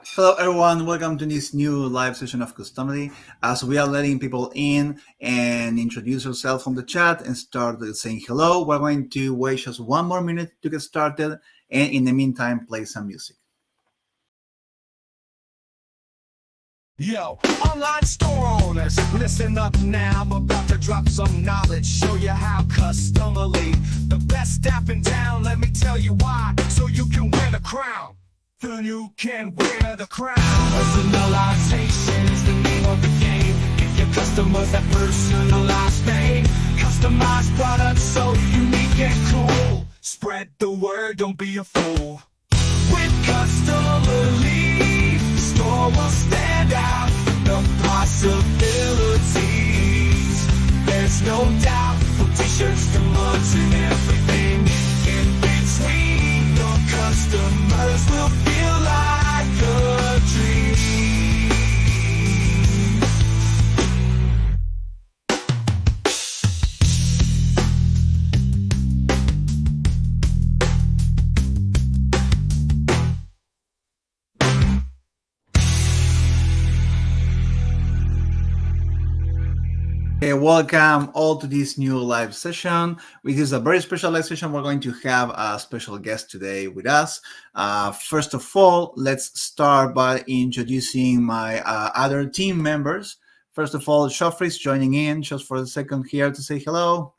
Hello everyone, welcome to this new live session of Customily. As we are letting people in and introduce yourself on the chat and start saying hello, we're going to wait just 1 more minute to get started, and in the meantime play some music. Yo, online store owners, listen up now. I'm about to drop some knowledge, show you how Customily, the best app in town. Let me tell you why, so you can win a crown. Then you can wear the crown. Personalization is the name of the game. Give your customers that personalized name. Customized products so unique and cool. Spread the word, don't be a fool. With Customily, the store will stand out. The possibilities, there's no doubt. From t-shirts to mugs and everything in between, your customers will feel like a dream. Okay, welcome all to this new live session. This is a very special live session. We're going to have a special guest today with us. First of all, let's start by introducing my other team members. First of all, Joffrey's joining in just for a second here to say hello.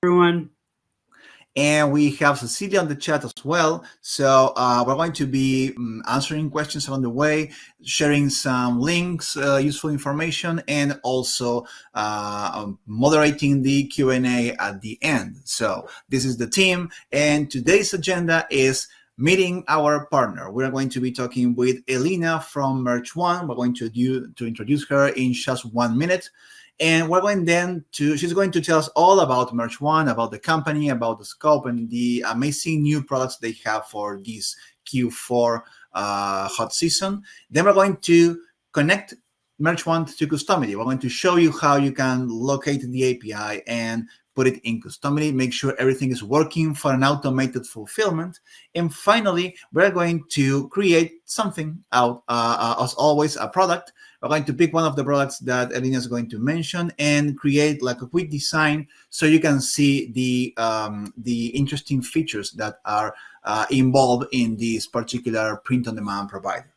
Everyone. And we have Cecilia on the chat as well. So we're going to be answering questions along the way, sharing some links, useful information, and also moderating the Q&A at the end. So this is the team, and today's agenda is meeting our partner. We're going to be talking with Elina from Merch One. We're going to introduce her in just 1 minute. And we're going then she's going to tell us all about Merch One, about the company, about the scope, and the amazing new products they have for this Q4 hot season. Then we're going to connect Merch One to Customily. We're going to show you how you can locate the API and put it in Customily, make sure everything is working for an automated fulfillment. And finally, we're going to create something out, as always, a product. We're going to pick one of the products that Elina is going to mention and create like a quick design so you can see the interesting features that are involved in this particular print-on-demand provider.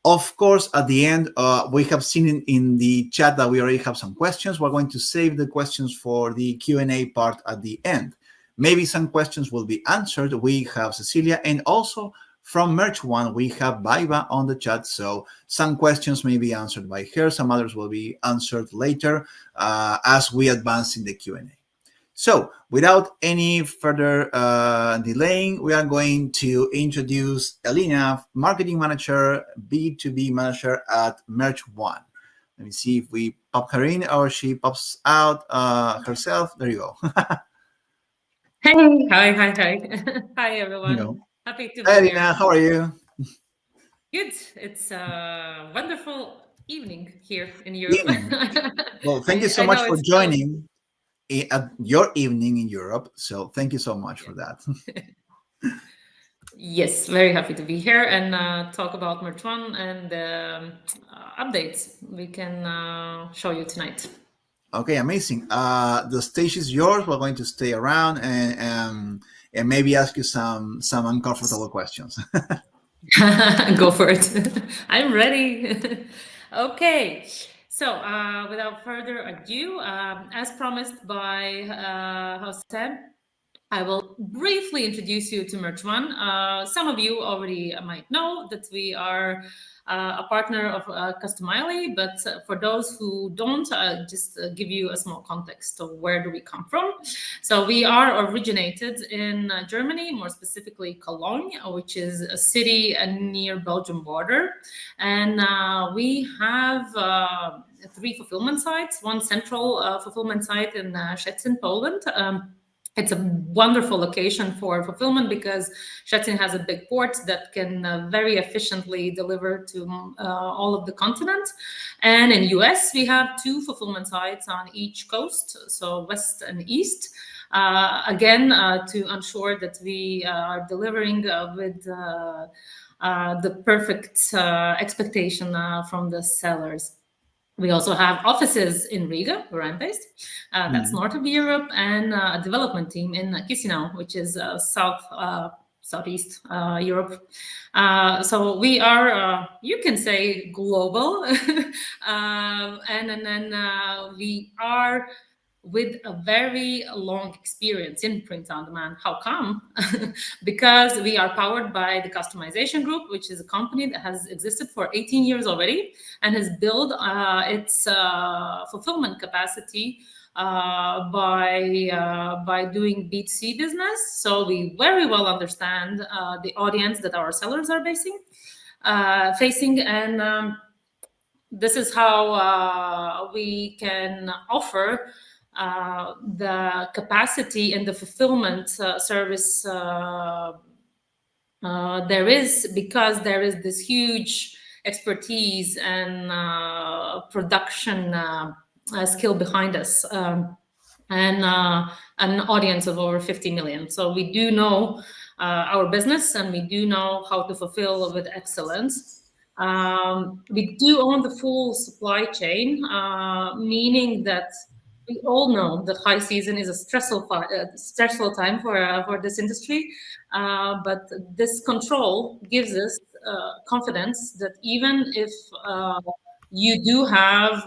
Of course, at the end, we have seen in the chat that we already have some questions. We're going to save the questions for the Q&A part at the end. Maybe some questions will be answered. We have Cecilia, and also from Merch One, we have Baiba on the chat, so some questions may be answered by her, some others will be answered later as we advance in the Q&A. So, without any further delaying, we are going to introduce Elina, Marketing Manager, B2B Manager at Merch One. Let me see if we pop her in or she pops out herself. There you go. Hey, hi. Hi, everyone. You know. Happy to be Hi, here. Elina, how are you? Good. It's a wonderful evening here in Europe. Well, thank you so much for joining at your evening in Europe. So thank you so much for that. Yes, very happy to be here and talk about Merch One and updates we can show you tonight. Okay, amazing. The stage is yours. We're going to stay around and maybe ask you some uncomfortable questions. Go for it. I'm ready. Okay. So without further ado, as promised by Jose, I will briefly introduce you to Merch One. Some of you already might know that we are a partner of Customily, but for those who don't, just give you a small context of where do we come from. So we are originated in Germany, more specifically Cologne, which is a city near Belgium border. And we have 3 fulfillment sites, one central fulfillment site in Szczecin, Poland. It's a wonderful location for fulfillment because Szczecin has a big port that can very efficiently deliver to all of the continent. And in US, we have 2 fulfillment sites on each coast, so west and east. Again, to ensure that we are delivering with the perfect expectation from the sellers. We also have offices in Riga, where I'm based. That's north of Europe, and a development team in Chisinau, which is southeast Europe. So we are, you can say, global, and then we are with a very long experience in print on demand. How come? Because we are powered by the Customization Group, which is a company that has existed for 18 years already and has built its fulfillment capacity by doing B2C business. So we very well understand the audience that our sellers are facing, and this is how we can offer the capacity and the fulfillment service there is, because there is this huge expertise and production skill behind us, and an audience of over 50 million. So we do know our business, and we do know how to fulfill with excellence. We do own the full supply chain, meaning that we all know that high season is a stressful time for this industry, but this control gives us confidence that even if you do have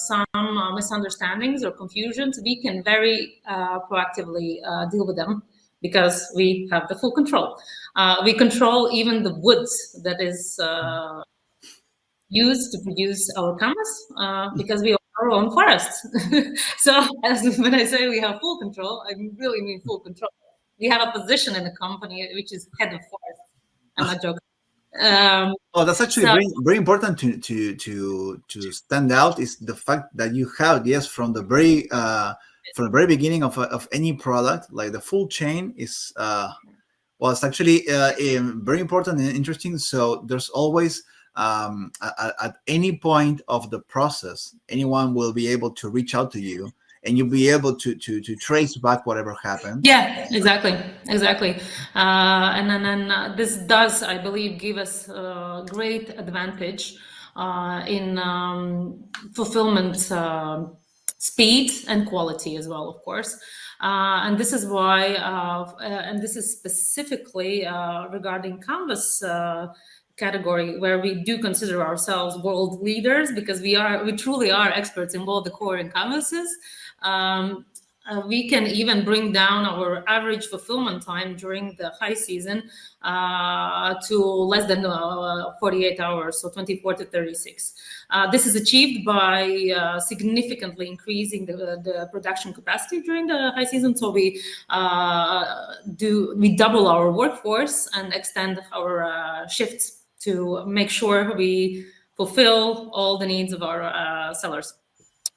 some misunderstandings or confusions, we can very proactively deal with them, because we have the full control. We control even the woods that is used to produce our canvas, because we own our own forests. So when I say we have full control, I really mean full control. We have a position in the company which is head of forest. I'm not joking. Oh, that's actually very important to stand out, is the fact that you have, yes, from the very beginning of any product, like the full chain is well, it's actually very important and interesting. So there's always at any point of the process, anyone will be able to reach out to you, and you'll be able to trace back whatever happened. Yeah, exactly. And then this does, I believe, give us a great advantage in fulfillment speed and quality as well, of course. And this is why, and this is specifically regarding canvas category, where we do consider ourselves world leaders, because we truly are experts in both decor and canvases. We can even bring down our average fulfillment time during the high season to less than 48 hours, so 24 to 36. This is achieved by significantly increasing the production capacity during the high season. So we double our workforce and extend our shifts to make sure we fulfill all the needs of our sellers.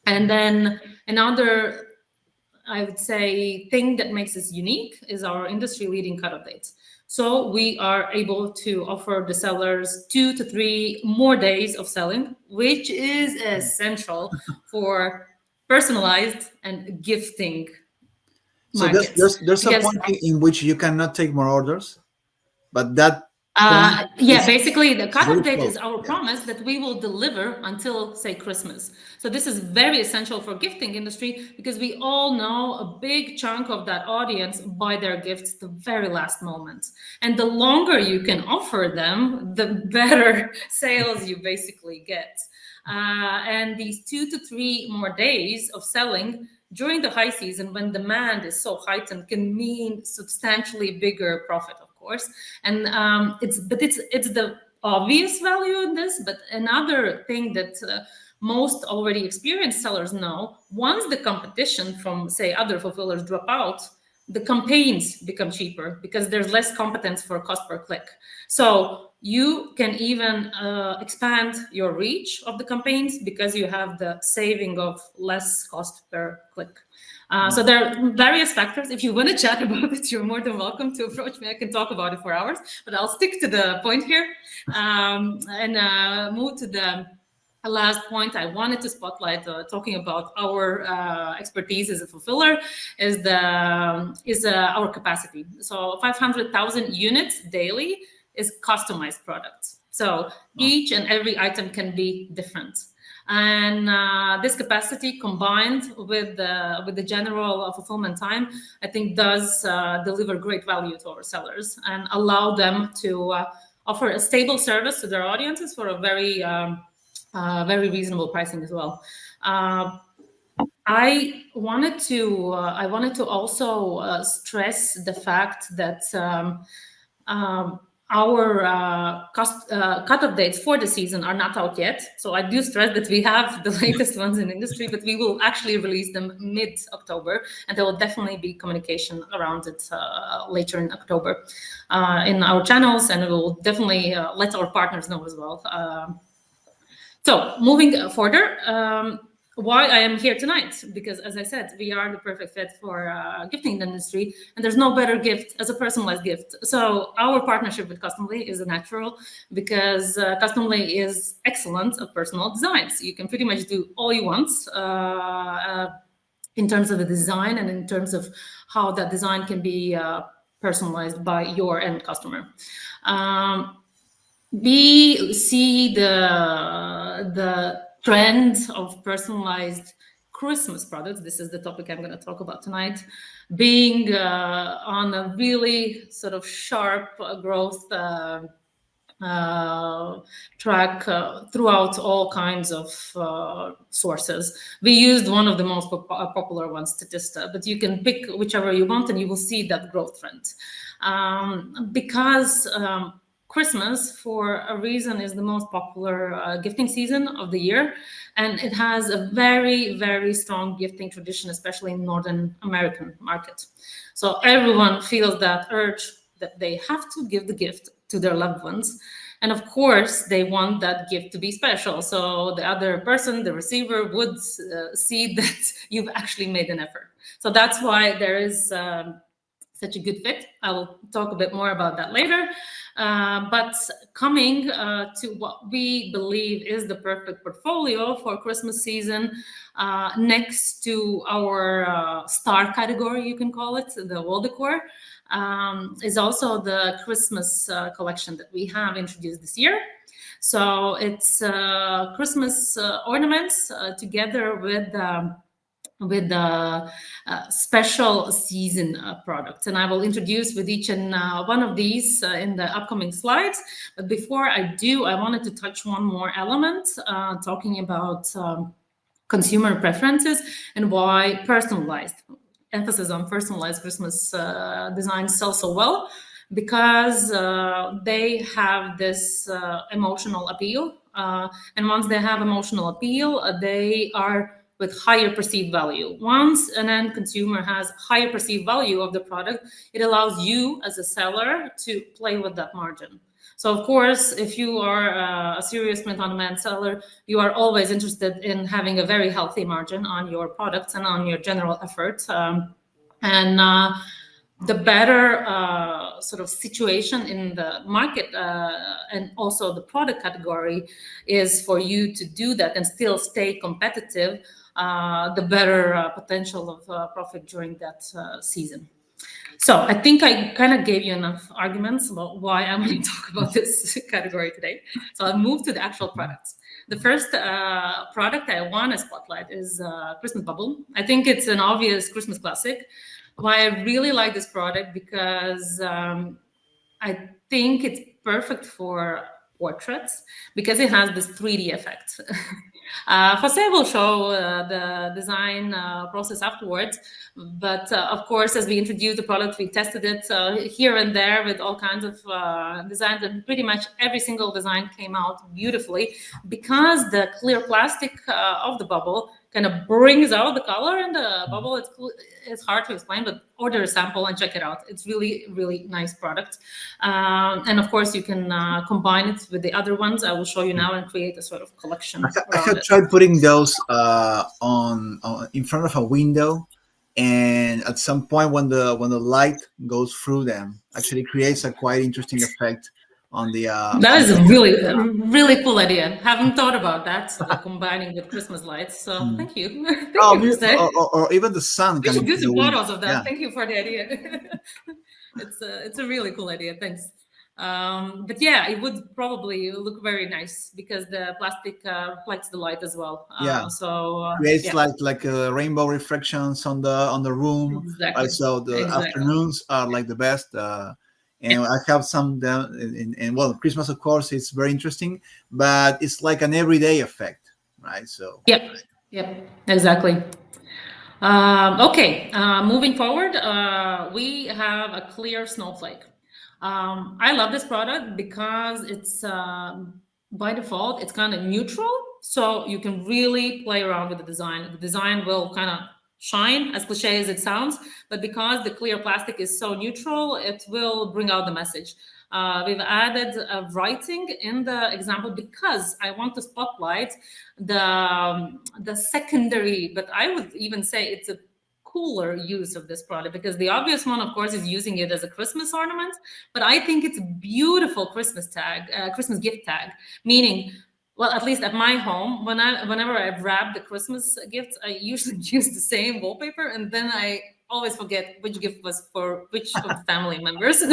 And then another, I would say, thing that makes us unique is our industry-leading cut-off dates. So we are able to offer the sellers 2 to 3 more days of selling, which is essential for personalized and gifting markets. There's a point in which you cannot take more orders, but that basically the cut-off date is our promise that we will deliver until, say, Christmas. So this is very essential for gifting industry, because we all know a big chunk of that audience buy their gifts the very last moment. And the longer you can offer them, the better sales you basically get. And these 2 to 3 more days of selling during the high season, when demand is so heightened, can mean substantially bigger profit, of course. And it's the obvious value in this, but another thing that most already experienced sellers know, once the competition from, say, other fulfillers drop out, the campaigns become cheaper because there's less competence for cost per click. So you can even expand your reach of the campaigns because you have the saving of less cost per click. So there are various factors. If you want to chat about it, you're more than welcome to approach me. I can talk about it for hours, but I'll stick to the point here and move to the last point I wanted to spotlight, talking about our expertise as a fulfiller, is our capacity. So 500,000 units daily is customized products. So each and every item can be different. And this capacity combined with the general fulfillment time, I think does deliver great value to our sellers and allow them to offer a stable service to their audiences for a very, very reasonable pricing as well. I wanted to also stress the fact that our cut-off dates for the season are not out yet. So I do stress that we have the latest ones in the industry, but we will actually release them mid-October, and there will definitely be communication around it later in October in our channels, and we will definitely let our partners know as well. So moving further, why I am here tonight, because as I said, we are the perfect fit for gifting the industry, and there's no better gift as a personalized gift. So our partnership with Customily is a natural, because Customily is excellent at personal designs. You can pretty much do all you want in terms of the design and in terms of how that design can be personalized by your end customer. We see the trend of personalized Christmas products. This is the topic I'm going to talk about tonight, being on a really sort of sharp growth track throughout all kinds of sources. We used one of the most popular ones, Statista, but you can pick whichever you want and you will see that growth trend. Because Christmas, for a reason, is the most popular gifting season of the year, and it has a very, very strong gifting tradition, especially in Northern American market. So everyone feels that urge that they have to give the gift to their loved ones, and of course, they want that gift to be special. So the other person, the receiver, would see that you've actually made an effort. So that's why there is such a good fit. I will talk a bit more about that later. But coming to what we believe is the perfect portfolio for Christmas season, next to our star category, you can call it, the wall decor, is also the Christmas collection that we have introduced this year. So it's Christmas ornaments together with the special season products, and I will introduce with each and one of these in the upcoming slides. But before I do, I wanted to touch one more element, talking about consumer preferences and why personalized, emphasis on personalized Christmas designs sell so well, because they have this emotional appeal, and once they have emotional appeal, they are with higher perceived value. Once an end consumer has higher perceived value of the product, it allows you as a seller to play with that margin. So of course, if you are a serious print-on-demand seller, you are always interested in having a very healthy margin on your products and on your general effort. The better sort of situation in the market and also the product category is for you to do that and still stay competitive, the better potential of profit during that season. So I think I kind of gave you enough arguments about why I'm going to talk about this category today. So I'll move to the actual products. The first product I want to spotlight is Christmas Bauble. I think it's an obvious Christmas classic. Why I really like this product, because I think it's perfect for portraits, because it has this 3D effect. Jose will show the design process afterwards, but of course, as we introduced the product, we tested it here and there with all kinds of designs, and pretty much every single design came out beautifully, because the clear plastic of the bubble kind of brings out the color in the bubble. It's hard to explain, but order a sample and check it out. It's really, really nice product. And of course, you can combine it with the other ones I will show you now and create a sort of collection. I have tried putting those on in front of a window, and at some point when the light goes through them, actually creates a quite interesting effect on the. That is a really, really cool idea. Haven't thought about that, combining with Christmas lights. So thank you. Thank you, Jose. Or even the sun. We should do some window. photos of that. Yeah. Thank you for the idea. It's a really cool idea. Thanks. But yeah, it would probably look very nice because the plastic reflects the light as well. Yeah, So creates yeah, like rainbow reflections on the room. exactly, So the exactly. afternoons are like the best. And I have some down and well, Christmas of course it's very interesting, but it's like an everyday effect, right? So Yep, yep, exactly. Okay, moving forward, we have a clear snowflake. I love this product because it's by default, it's kind of neutral. So you can really play around with the design. The design will kind of shine, as cliche as it sounds, but because the clear plastic is so neutral, it will bring out the message. We've added writing in the example because I want to spotlight the secondary, but I would even say it's a cooler use of this product, because the obvious one, of course, is using it as a Christmas ornament, but I think it's a beautiful Christmas tag, Christmas gift tag, meaning, well, at least at my home, whenever I wrap the Christmas gifts, I usually use the same wallpaper, and then I always forget which gift was for which of the family members.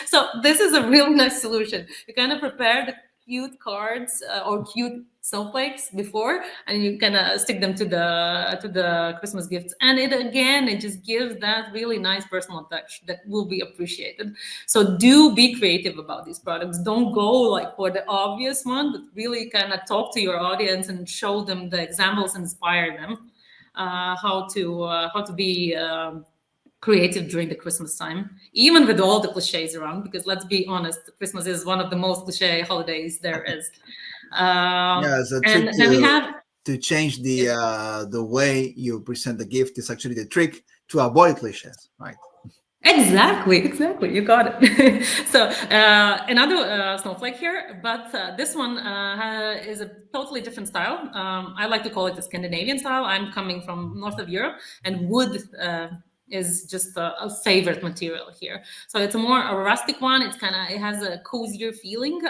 So this is a really nice solution. You kind of prepare the cute cards or cute snowflakes before, and you kind of stick them to the Christmas gifts, and it just gives that really nice personal touch that will be appreciated. So do be creative about these products. Don't go like for the obvious one, but really kind of talk to your audience and show them the examples, inspire them how to be creative during the Christmas time, even with all the cliches around, because let's be honest, Christmas is one of the most cliche holidays there is. yeah, it's a trick And then we have to change the way you present the gift is actually the trick to avoid cliches, right? exactly, you got it. So another snowflake here, but this one is a totally different style. I like to call it the Scandinavian style. I'm coming from north of Europe, and wood is just a favorite material here. So it's a rustic one. It has a cozier feeling.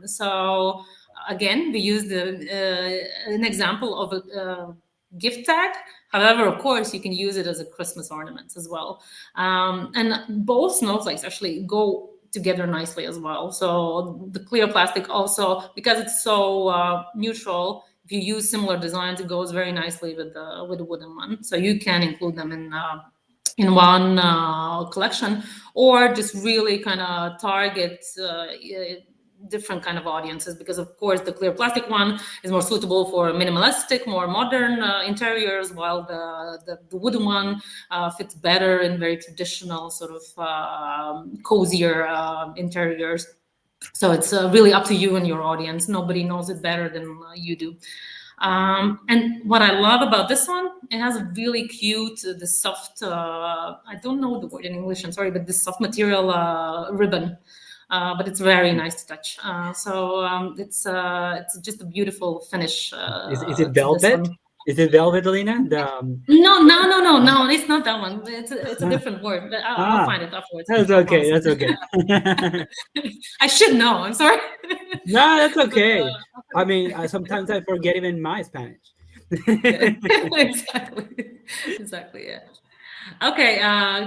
So again, we used an example of a gift tag. However, of course, you can use it as a Christmas ornament as well. And both snowflakes actually go together nicely as well. So the clear plastic also, because it's so neutral, if you use similar designs, it goes very nicely with the wooden one. So you can include them in one collection, or just really kind of target different kind of audiences, because of course the clear plastic one is more suitable for minimalistic, more modern interiors, while the wooden one fits better in very traditional sort of cozier interiors. So it's really up to you and your audience. Nobody knows it better than you do. And what I love about this one, it has a really cute, the soft, I don't know the word in English, I'm sorry, but this soft material ribbon. But it's very nice to touch. It's just a beautiful finish. Is it To this velvet? one. Is it velvet, Elina? No, it's not that one. It's a different word, but I'll find it afterwards. That's I okay. promise. That's okay. I should know. I'm sorry. No, that's But, okay. I mean, sometimes I forget even my Spanish. exactly. Yeah. Okay,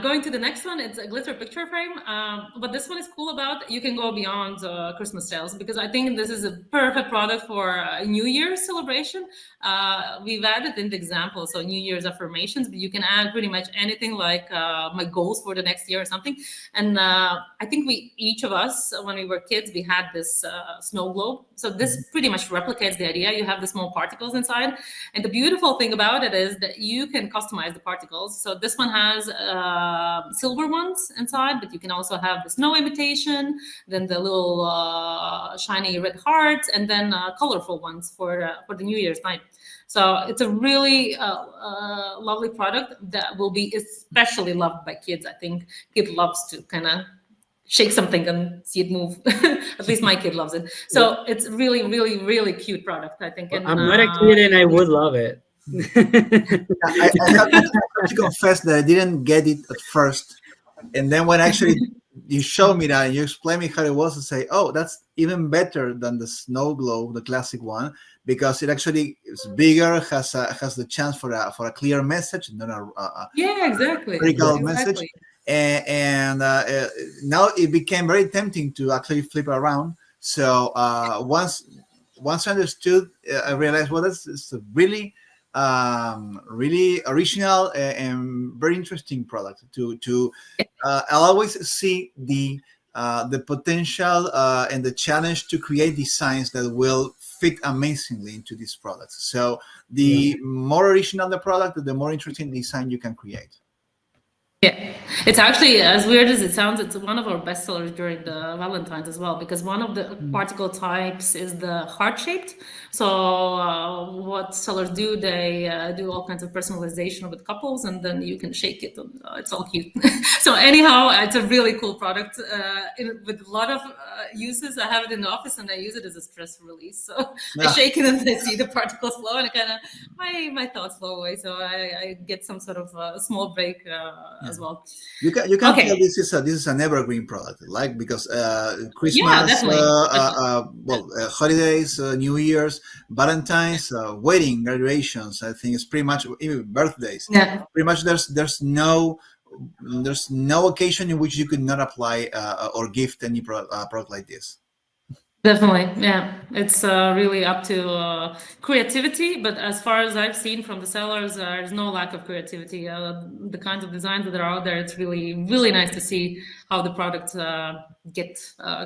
going to the next one, it's a glitter picture frame. What this one is cool about, you can go beyond Christmas sales, because I think this is a perfect product for a New Year's celebration. We've added in the example, so New Year's affirmations, but you can add pretty much anything like my goals for the next year or something. And I think each of us, when we were kids, we had this snow globe. So this pretty much replicates the idea. You have the small particles inside. And the beautiful thing about it is that you can customize the particles. So this one has silver ones inside, but you can also have the snow imitation, then the little shiny red hearts, and then colorful ones for the New Year's night. So it's a really lovely product that will be especially loved by kids. I think kid loves to kind of shake something and see it move. At least my kid loves it. So it's really, really, really cute product, I think. And I'm not a kid, and I would love it. I have to confess that I didn't get it at first, and then when actually you showed me that and you explained me how it was, and say, "Oh, that's even better than the snow globe, the classic one, because it actually is bigger, has the chance for a clear message, not a yeah, exactly. critical Exactly. message." and now it became very tempting to actually flip it around. So once I understood, I realized, well, it's a really original and very interesting product. I'll always see the potential and the challenge to create designs that will fit amazingly into these products. So the more original the product, the more interesting design you can create. Yeah, it's actually, as weird as it sounds, it's one of our best sellers during the Valentine's as well, because one of the particle types is the heart-shaped. So what sellers do, they do all kinds of personalization with couples, and then you can shake it, and it's all cute. So anyhow, it's a really cool product with a lot of uses. I have it in the office, and I use it as a stress release. So I shake it, and I see the particles flow, and it kind of my thoughts flow away. So I get some sort of small break as well. You can tell this is an evergreen product, like, because Christmas, holidays, New Year's, Valentine's, wedding, graduations. I think it's pretty much even birthdays. Yeah. Pretty much there's no occasion in which you could not apply or gift any product like this. Definitely, yeah. It's really up to creativity, but as far as I've seen from the sellers, there's no lack of creativity. The kinds of designs that are out there, it's really, really nice to see how the products get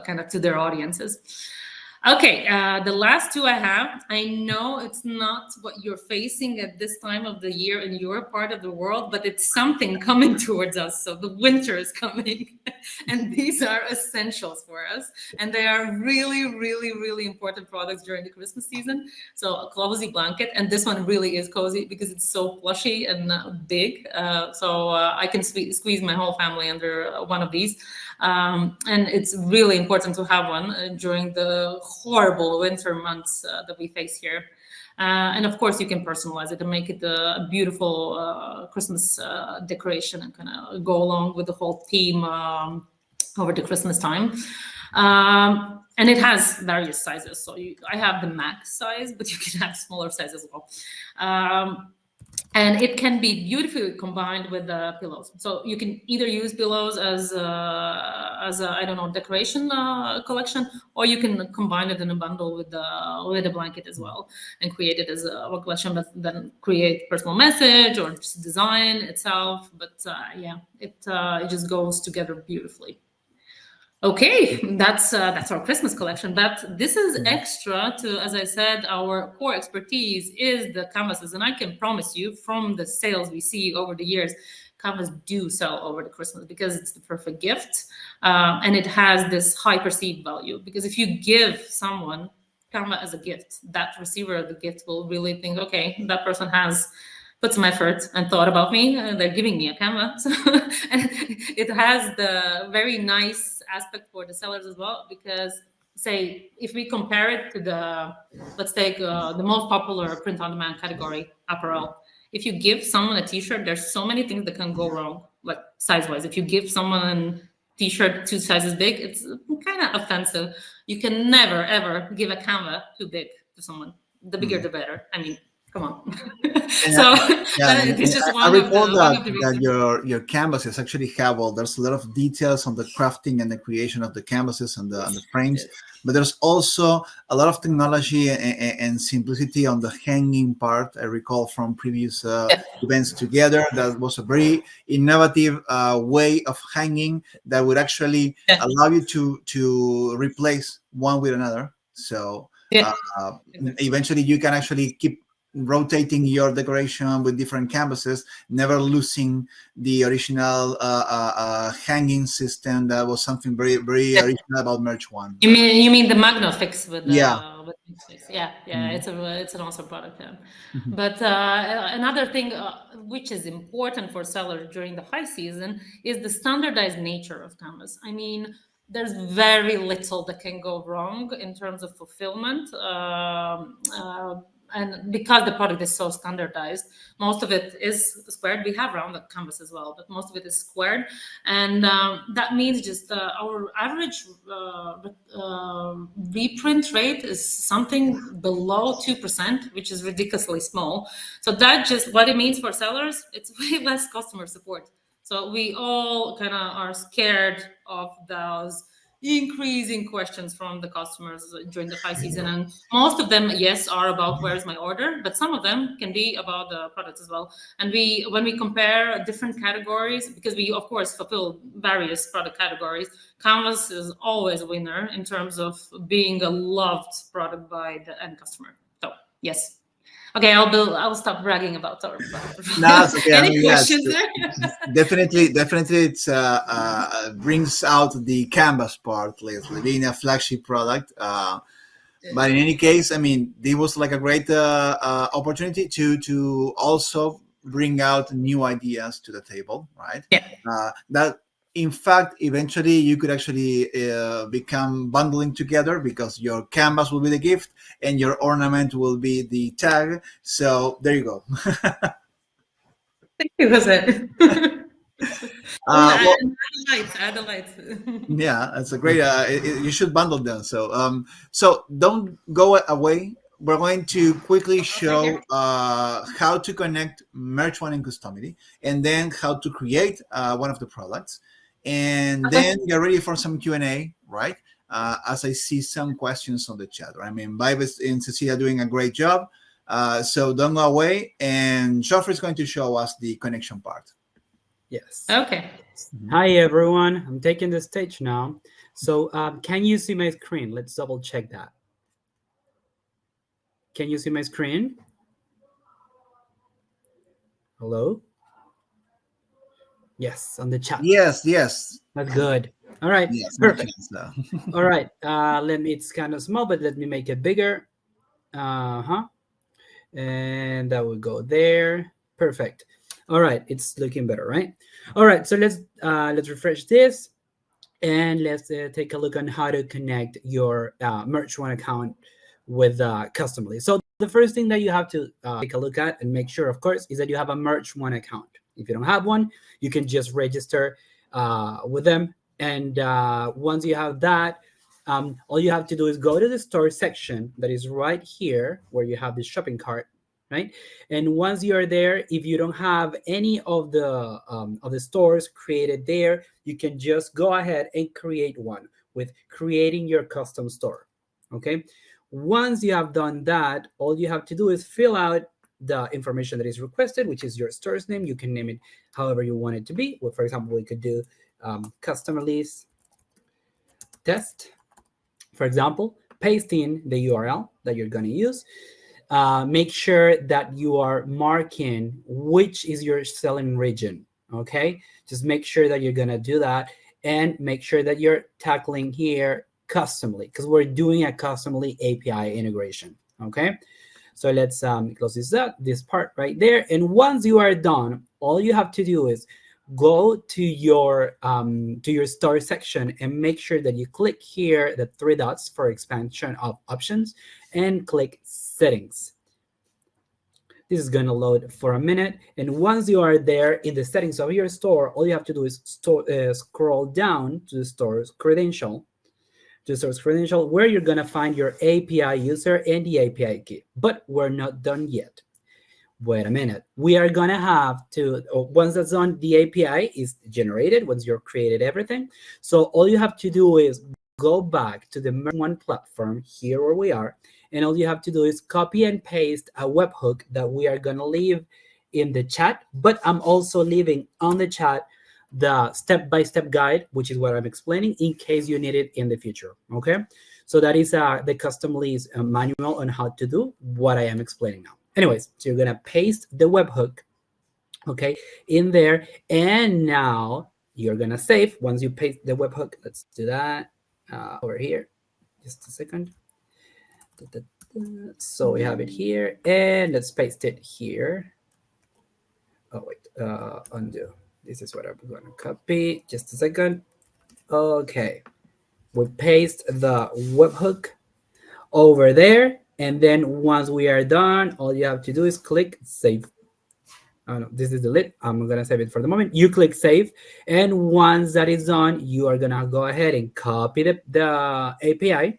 kind of to their audiences. Okay, the last two I have, I know it's not what you're facing at this time of the year in your part of the world, but it's something coming towards us. So the winter is coming, and these are essentials for us. And they are really, really, really important products during the Christmas season. So a cozy blanket, and this one really is cozy because it's so plushy and big. So I can squeeze my whole family under one of these. And it's really important to have one during the horrible winter months that we face here. And of course, you can personalize it and make it a beautiful Christmas decoration and kind of go along with the whole theme over the Christmas time. And it has various sizes. So I have the max size, but you can have smaller size as well. And it can be beautifully combined with pillows. So you can either use pillows as a decoration collection, or you can combine it in a bundle with a blanket as well and create it as a collection, but then create personal message or just design itself. But it just goes together beautifully. Okay, that's our Christmas collection, but this is extra to, as I said, our core expertise is the canvases, and I can promise you from the sales we see over the years, canvas do sell over the Christmas because it's the perfect gift, and it has this high perceived value, because if you give someone Canva as a gift, that receiver of the gift will really think, okay, that person has put some effort and thought about me, and they're giving me a Canva. So, and it has the very nice aspect for the sellers as well, because say if we compare it to let's take the most popular print-on-demand category, apparel. If you give someone a t-shirt, there's so many things that can go wrong, like size-wise. If you give someone a t-shirt 2 sizes big, it's kind of offensive. You can never, ever give a Canva too big to someone. The bigger, the better. I mean, come on. It's just I recall that your canvases actually have, there's a lot of details on the crafting and the creation of the canvases and the frames, but there's also a lot of technology and simplicity on the hanging part. I recall from previous events together, that was a very innovative way of hanging that would actually allow you to replace one with another. So eventually you can actually keep rotating your decoration with different canvases, never losing the original hanging system. That was something very, very original about Merch One. You mean the Magnafix with it's an awesome product. But another thing which is important for sellers during the high season is the standardized nature of canvas. I mean, there's very little that can go wrong in terms of fulfillment. And because the product is so standardized, most of it is squared. We have round canvas as well, but most of it is squared. And that means just our average reprint rate is something below 2%, which is ridiculously small. So that just what it means for sellers, it's way less customer support. So we all kind of are scared of those increasing questions from the customers during the high season, and most of them, yes, are about where's my order, but some of them can be about the products as well. And we, when we compare different categories, because we of course fulfill various product categories, Canvas is always a winner in terms of being a loved product by the end customer. So yes. Okay, I'll stop bragging about our product. No, it's okay. I Any mean, yes, questions there? definitely, it's brings out the canvas part, Leslie, being a flagship product. But in any case, I mean, it was like a great opportunity to also bring out new ideas to the table, right? Yeah. That in fact, eventually you could actually become bundling together, because your canvas will be the gift and your ornament will be the tag. So there you go. Thank you, Jose. Oh, Well, add the lights. yeah, that's a great. You should bundle them. So, so don't go away. We're going to quickly Thank you. show how to connect Merch One and Customily, and then how to create one of the products, and Okay. then get ready for some Q&A, right? As I see some questions on the chat. Right? I mean, Vibes and Cecilia doing a great job. So don't go away, and Joffrey is going to show us the connection part. Yes. Okay. Hi, everyone. I'm taking the stage now. So can you see my screen? Let's double check that. Can you see my screen? Hello? Yes, on the chat. Yes. That's good. All right. Yes. Perfect. All right. It's kind of small, but let me make it bigger. And that will go there. Perfect. All right. It's looking better, right? All right. So let's refresh this, and let's take a look on how to connect your Merch One account with Customily. So the first thing that you have to take a look at and make sure, of course, is that you have a Merch One account. If you don't have one, you can just register with them. And once you have that, all you have to do is go to the store section that is right here where you have the shopping cart, right? And once you are there, if you don't have any of the stores created there, you can just go ahead and create one with creating your custom store. Okay. Once you have done that, all you have to do is fill out the information that is requested, which is your store's name. You can name it however you want it to be. Well, for example, we could do Customily's test, for example. Paste in the URL that you're going to use. Make sure that you are marking which is your selling region. Okay, just make sure that you're going to do that, and make sure that you're tackling here Customily, because we're doing a Customily API integration. Okay, so let's close this part right there. And once you are done, all you have to do is go to your store section and make sure that you click here the three dots for expansion of options and click settings. This is going to load for a minute. And once you are there in the settings of your store, all you have to do is scroll down to the store's credential, where you're going to find your API user and the API key. But we're not done yet. Wait a minute. We are going to have to, once that's done, the API is generated, once you've created everything. So all you have to do is go back to the Merch One platform here where we are. And all you have to do is copy and paste a webhook that we are going to leave in the chat. But I'm also leaving on the chat the step-by-step guide, which is what I'm explaining, in case you need it in the future. Okay. So that is the Customily's manual on how to do what I am explaining now. Anyways, so you're going to paste the webhook, okay, in there. And now you're going to save. Once you paste the webhook, let's do that over here. Just a second. So we have it here, and let's paste it here. Oh, wait, undo. This is what I'm going to copy. Just a second. Okay. We paste the webhook over there. And then once we are done, all you have to do is click save. Oh, no, this is the lid. I'm going to save it for the moment. You click save. And once that is done, you are going to go ahead and copy the API.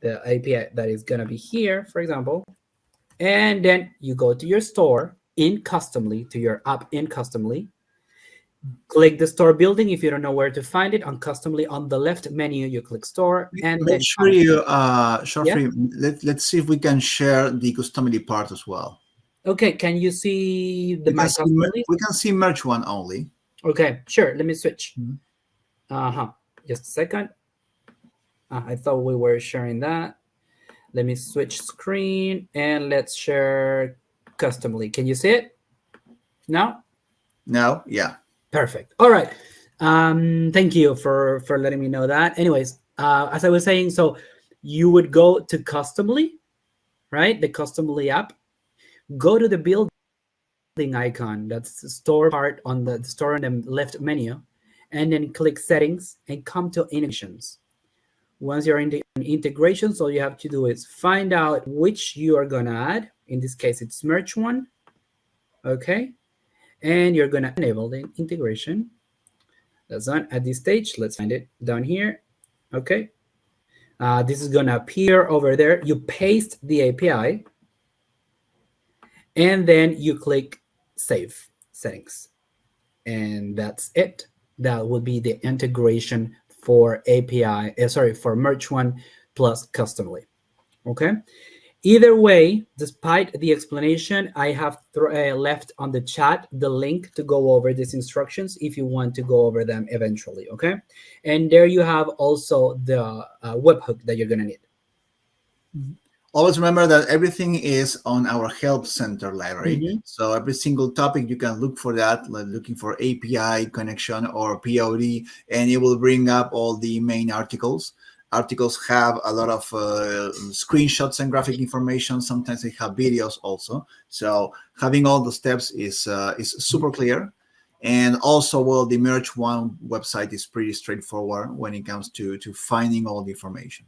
The API that is going to be here, for example. And then you go to your store in Customily, to your app in Customily. Click the store building if you don't know where to find it. On Customly, on the left menu, you click store, and Make then sure you, yeah. Geoffrey, let's see if we can share the Customily part as well. Okay, can you see the my Customly? We can see merch one only. Okay, sure. Let me switch. Mhm. Just a second. I thought we were sharing that. Let me switch screen and let's share Customly. Can you see it now? No, yeah. Perfect. All right. Thank you for letting me know that. Anyways, as I was saying, so you would go to Customly, right? The Customly app. Go to the building icon. That's the store part on the store on the left menu, and then click settings and come to integrations. Once you're in the integrations, all you have to do is find out which you are gonna add. In this case, it's merch one. Okay, and you're gonna enable the integration. That's done at this stage. Let's find it down here. Okay, this is gonna appear over there. You paste the API, and then you click save settings, and that's it. That would be the integration for API. For merch one plus Customly. Okay. Either way, despite the explanation, I have left on the chat the link to go over these instructions if you want to go over them eventually, okay? And there you have also the webhook that you're going to need. Always remember that everything is on our help center library. So every single topic, you can look for that, like looking for API connection or POD, and it will bring up all the main articles. Articles have a lot of screenshots and graphic information. Sometimes they have videos also. So having all the steps is super clear. And also, well, the Merch One website is pretty straightforward when it comes to finding all the information.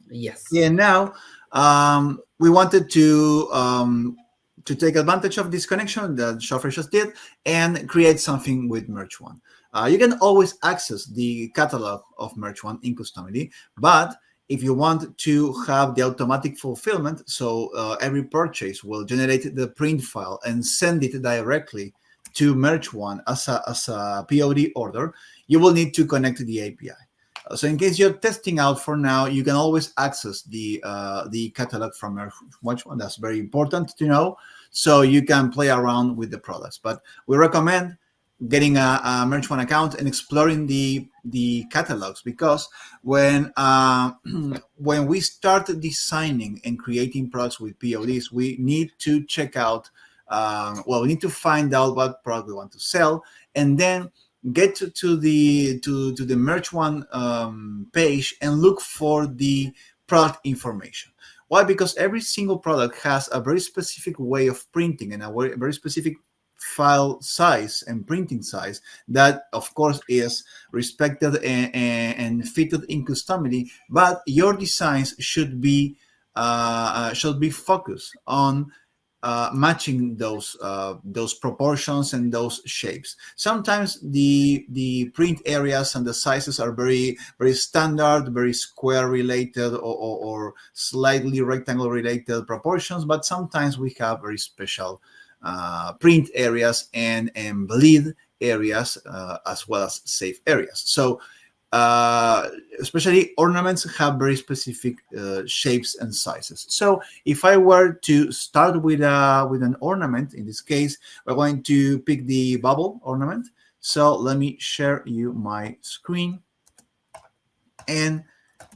Yes. And now we wanted to take advantage of this connection that Geoffrey just did and create something with Merch One. You can always access the catalog of Merch One in Customily, but if you want to have the automatic fulfillment, so every purchase will generate the print file and send it directly to Merch One as a POD order, you will need to connect to the API. So in case you're testing out for now, you can always access the catalog from Merch One. That's very important to know. So you can play around with the products. But we recommend getting a Merch One account and exploring the catalogs, because when we start designing and creating products with PODs, we need to check out. We need to find out what product we want to sell, and then get to the Merch One page and look for the product information. Why? Because every single product has a very specific way of printing and a very specific file size and printing size that, of course, is respected and fitted in Customily. But your designs should be focused on matching those proportions and those shapes. Sometimes the print areas and the sizes are very standard, very square related or slightly rectangle related proportions, but sometimes we have very special print areas and bleed areas as well as safe areas. So especially ornaments have very specific shapes and sizes. So if I were to start with an ornament, in this case, we're going to pick the Bauble Ornament. So let me share you my screen and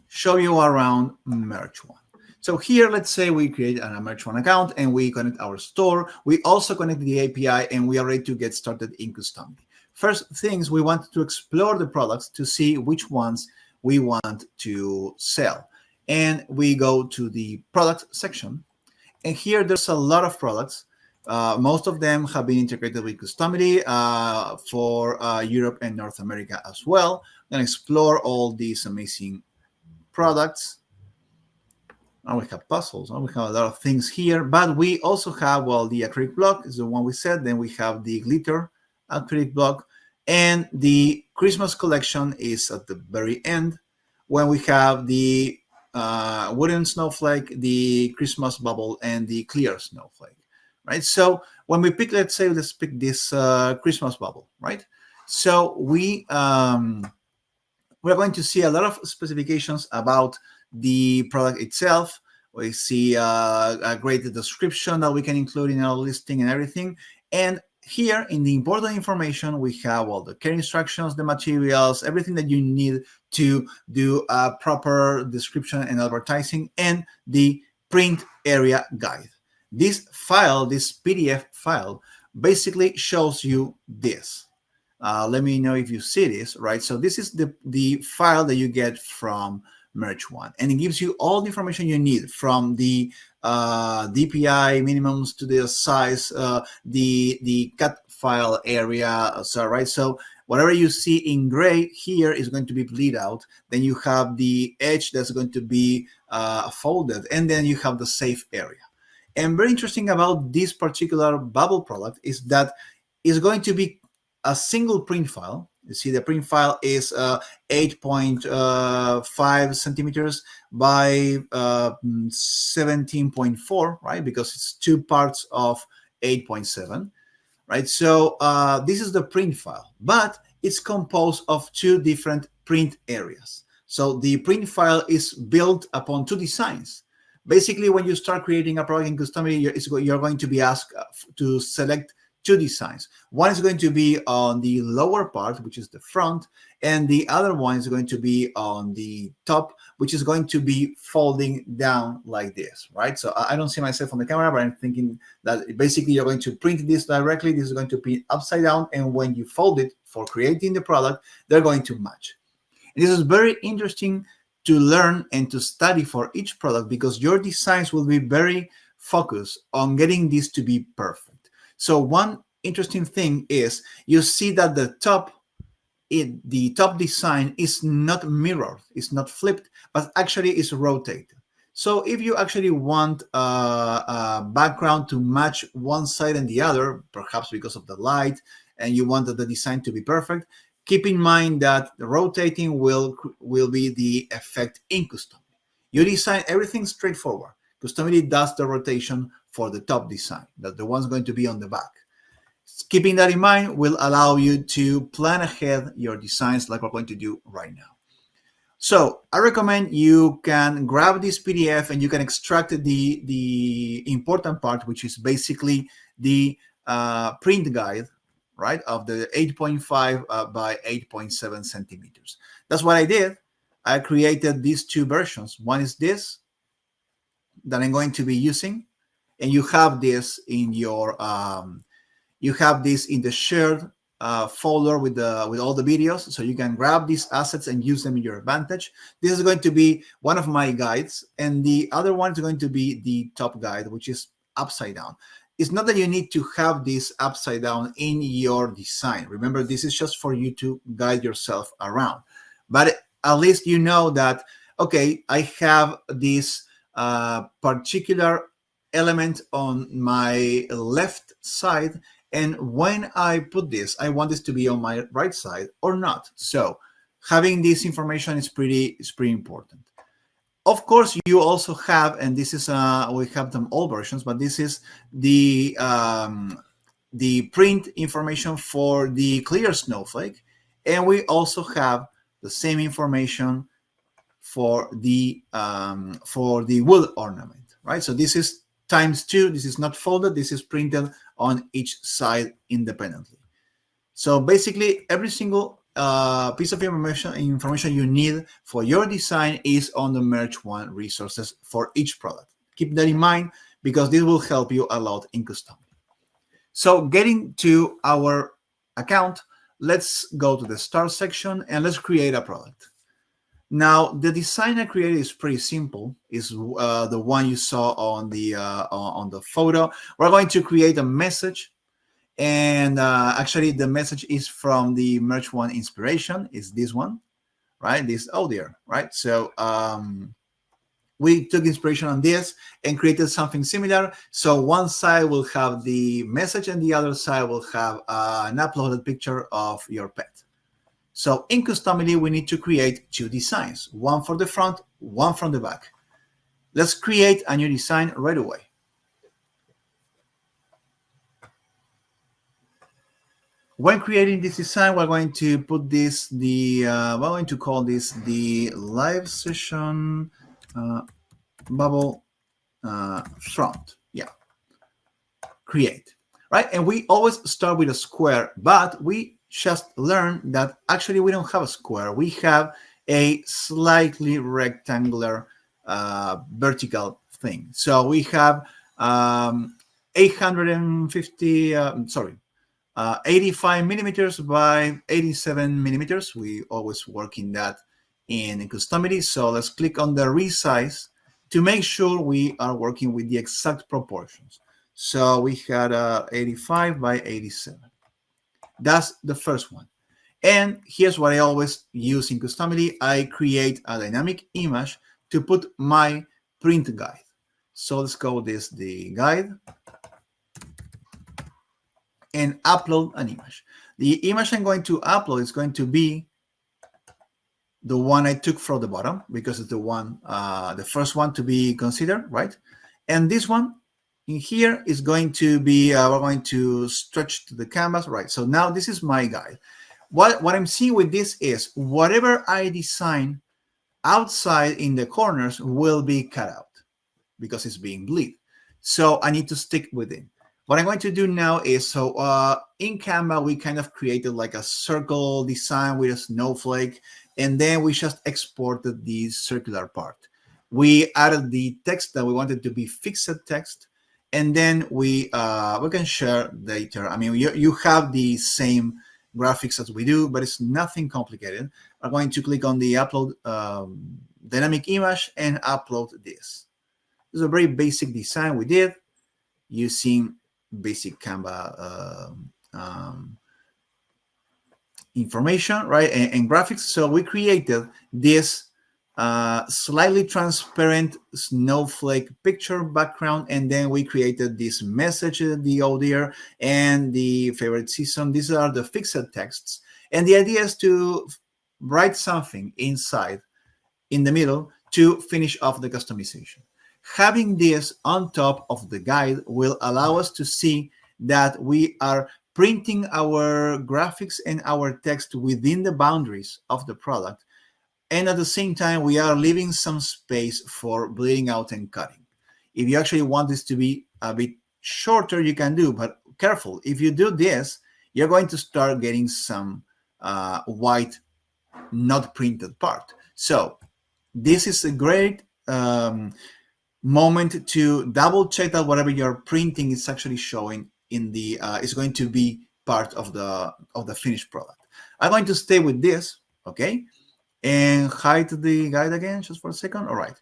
show you around Merch One. So here, let's say we create a Merch One account and we connect our store. We also connect the API and we are ready to get started in Customily. First things, we want to explore the products to see which ones we want to sell. And we go to the product section. And here there's a lot of products. Most of them have been integrated with Customily for Europe and North America as well. And explore all these amazing products. Now we have puzzles. Now we have a lot of things here. But we also have, well, the acrylic block is the one we said. Then we have the glitter acrylic block, and the Christmas collection is at the very end, when we have the wooden snowflake, the Christmas bubble, and the clear snowflake. right? So when we pick, let's pick this Christmas bubble, right? So we're going to see a lot of specifications about the product itself. We see a great description that we can include in our listing and everything. And here in the important information, we have all the care instructions, the materials, everything that you need to do a proper description and advertising, and the print area guide. This file, this PDF file, basically shows you this. Let me know if you see this, right? So this is the file that you get from Merge One, and it gives you all the information you need, from the DPI minimums to the size, the cut file area, so right. So whatever you see in gray here is going to be bleed out. Then you have the edge that's going to be folded, and then you have the safe area. And very interesting about this particular Bauble product is that it's going to be a single print file. You see the print file is 8.5 centimeters by 17.4, right? Because it's two parts of 8.7, right? So this is the print file, but it's composed of two different print areas. So the print file is built upon two designs. Basically, when you start creating a product in Customily, you're going to be asked to select two designs. One is going to be on the lower part, which is the front, and the other one is going to be on the top, which is going to be folding down like this, right? So I don't see myself on the camera, but I'm thinking that basically you're going to print this directly. This is going to be upside down, and when you fold it for creating the product, they're going to match. And this is very interesting to learn and to study for each product, because your designs will be very focused on getting this to be perfect. So one interesting thing is you see that the top design is not mirrored, it's not flipped, but actually is rotated. So if you actually want a background to match one side and the other, perhaps because of the light, and you want the design to be perfect, keep in mind that the rotating will be the effect in Customily. You design everything straightforward. Customily does the rotation for the top design, that the one's going to be on the back. Keeping that in mind will allow you to plan ahead your designs like we're going to do right now. So I recommend you can grab this PDF and you can extract the important part, which is basically the print guide, right, of the 8.5 by 8.7 centimeters. That's what I did. I created these two versions. One is this that I'm going to be using, and you have this in your you have this in the shared folder with all the videos, so you can grab these assets and use them in your advantage. This is going to be one of my guides, and the other one is going to be the top guide, which is upside down. It's not that you need to have this upside down in your design. Remember, this is just for you to guide yourself around. But at least you know that, okay, I have this particular element on my left side, and when I put this, I want this to be on my right side or not. So having this information is pretty important. Of course, you also have, and this is we have them all versions, but this is the print information for the clear snowflake, and we also have the same information for the wood ornament, right? So this is ×2. This is not folded. This is printed on each side independently. So basically, every single piece of information you need for your design is on the Merge One resources for each product. Keep that in mind, because this will help you a lot in Customily. So getting to our account, let's go to the Start section and let's create a product. Now, the design I created is pretty simple. It's the one you saw on the photo. We're going to create a message, and actually the message is from the Merge One inspiration. Is this one, right? This, oh dear, right? So we took inspiration on this and created something similar. So one side will have the message and the other side will have an uploaded picture of your pet. So in Customily, we need to create two designs, one for the front, one from the back. Let's create a new design right away. When creating this design, we're going to put this, we're going to call this the live session bubble front. Yeah, create, right? And we always start with a square, but we just learned that actually we don't have a square. We have a slightly rectangular vertical thing. So we have 85 millimeters by 87 millimeters. We always work in that in Customily. So let's click on the resize to make sure we are working with the exact proportions. So we had 85 by 87. That's the first one. And here's what I always use in Customily. I create a dynamic image to put my print guide. So let's call this the guide and upload an image. The image I'm going to upload is going to be the one I took from the bottom because it's the one, the first one to be considered, right? And this one in here is going to be, we're going to stretch to the canvas, right? So now this is my guide. What I'm seeing with this is whatever I design outside in the corners will be cut out because it's being bleed. So I need to stick within. What I'm going to do now is, so in Canva, we kind of created like a circle design with a snowflake, and then we just exported the circular part. We added the text that we wanted to be fixed text, and then we can share later. I mean, you have the same graphics as we do, but it's nothing complicated. I'm going to click on the upload dynamic image and upload this. This is a very basic design we did using basic Canva information, right, and graphics. So we created this slightly transparent snowflake picture background, and then we created this message, the oh dear, and the favorite season. These are the fixed texts, and the idea is to write something inside, in the middle, to finish off the customization. Having this on top of the guide will allow us to see that we are printing our graphics and our text within the boundaries of the product. And at the same time, we are leaving some space for bleeding out and cutting. If you actually want this to be a bit shorter, you can do, but careful. If you do this, you're going to start getting some white, not printed part. So this is a great moment to double check that whatever you're printing is actually showing in the is going to be part of the finished product. I'm going to stay with this, okay, and hide the guide again just for a second. All right,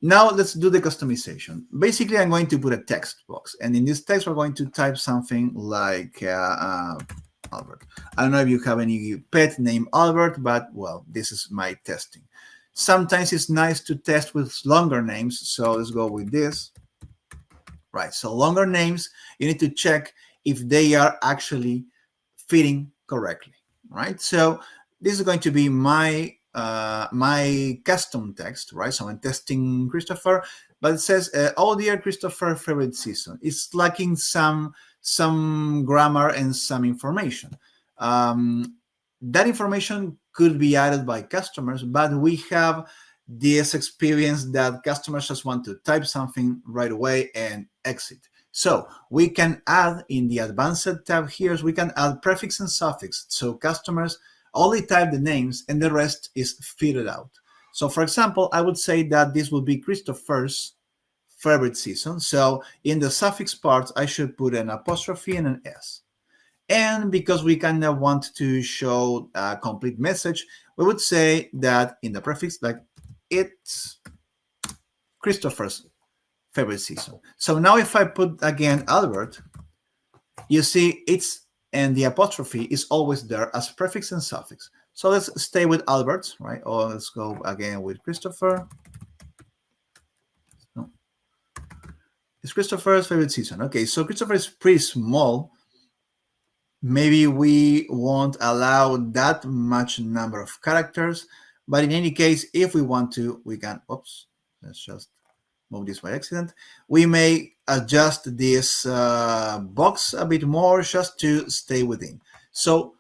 now let's do the customization. Basically, I'm going to put a text box, and in this text we're going to type something like Albert. I don't know if you have any pet named Albert, but well, this is my testing. Sometimes it's nice to test with longer names, so let's go with this. Right, so longer names, you need to check if they are actually fitting correctly, right? So this is going to be my my custom text, right? So I'm testing Christopher, but it says, oh dear Christopher, favorite season. It's lacking some grammar and some information. That information could be added by customers, but we have this experience that customers just want to type something right away and exit. So we can add in the advanced tab here, we can add prefix and suffix. So customers only type the names and the rest is fitted out. So for example, I would say that this would be Christopher's favorite season. So in the suffix parts, I should put an apostrophe and an S. And because we kind of want to show a complete message, we would say that in the prefix, like it's Christopher's favorite season. So now if I put again Albert, you see it's, and the apostrophe is always there as prefix and suffix. So let's stay with Albert, right? Or let's go again with Christopher. No. It's Christopher's favorite season. Okay, so Christopher is pretty small. Maybe we won't allow that much number of characters, but in any case, if we want to, we can, oops, let's just move this by accident. We may adjust this box a bit more just to stay within. So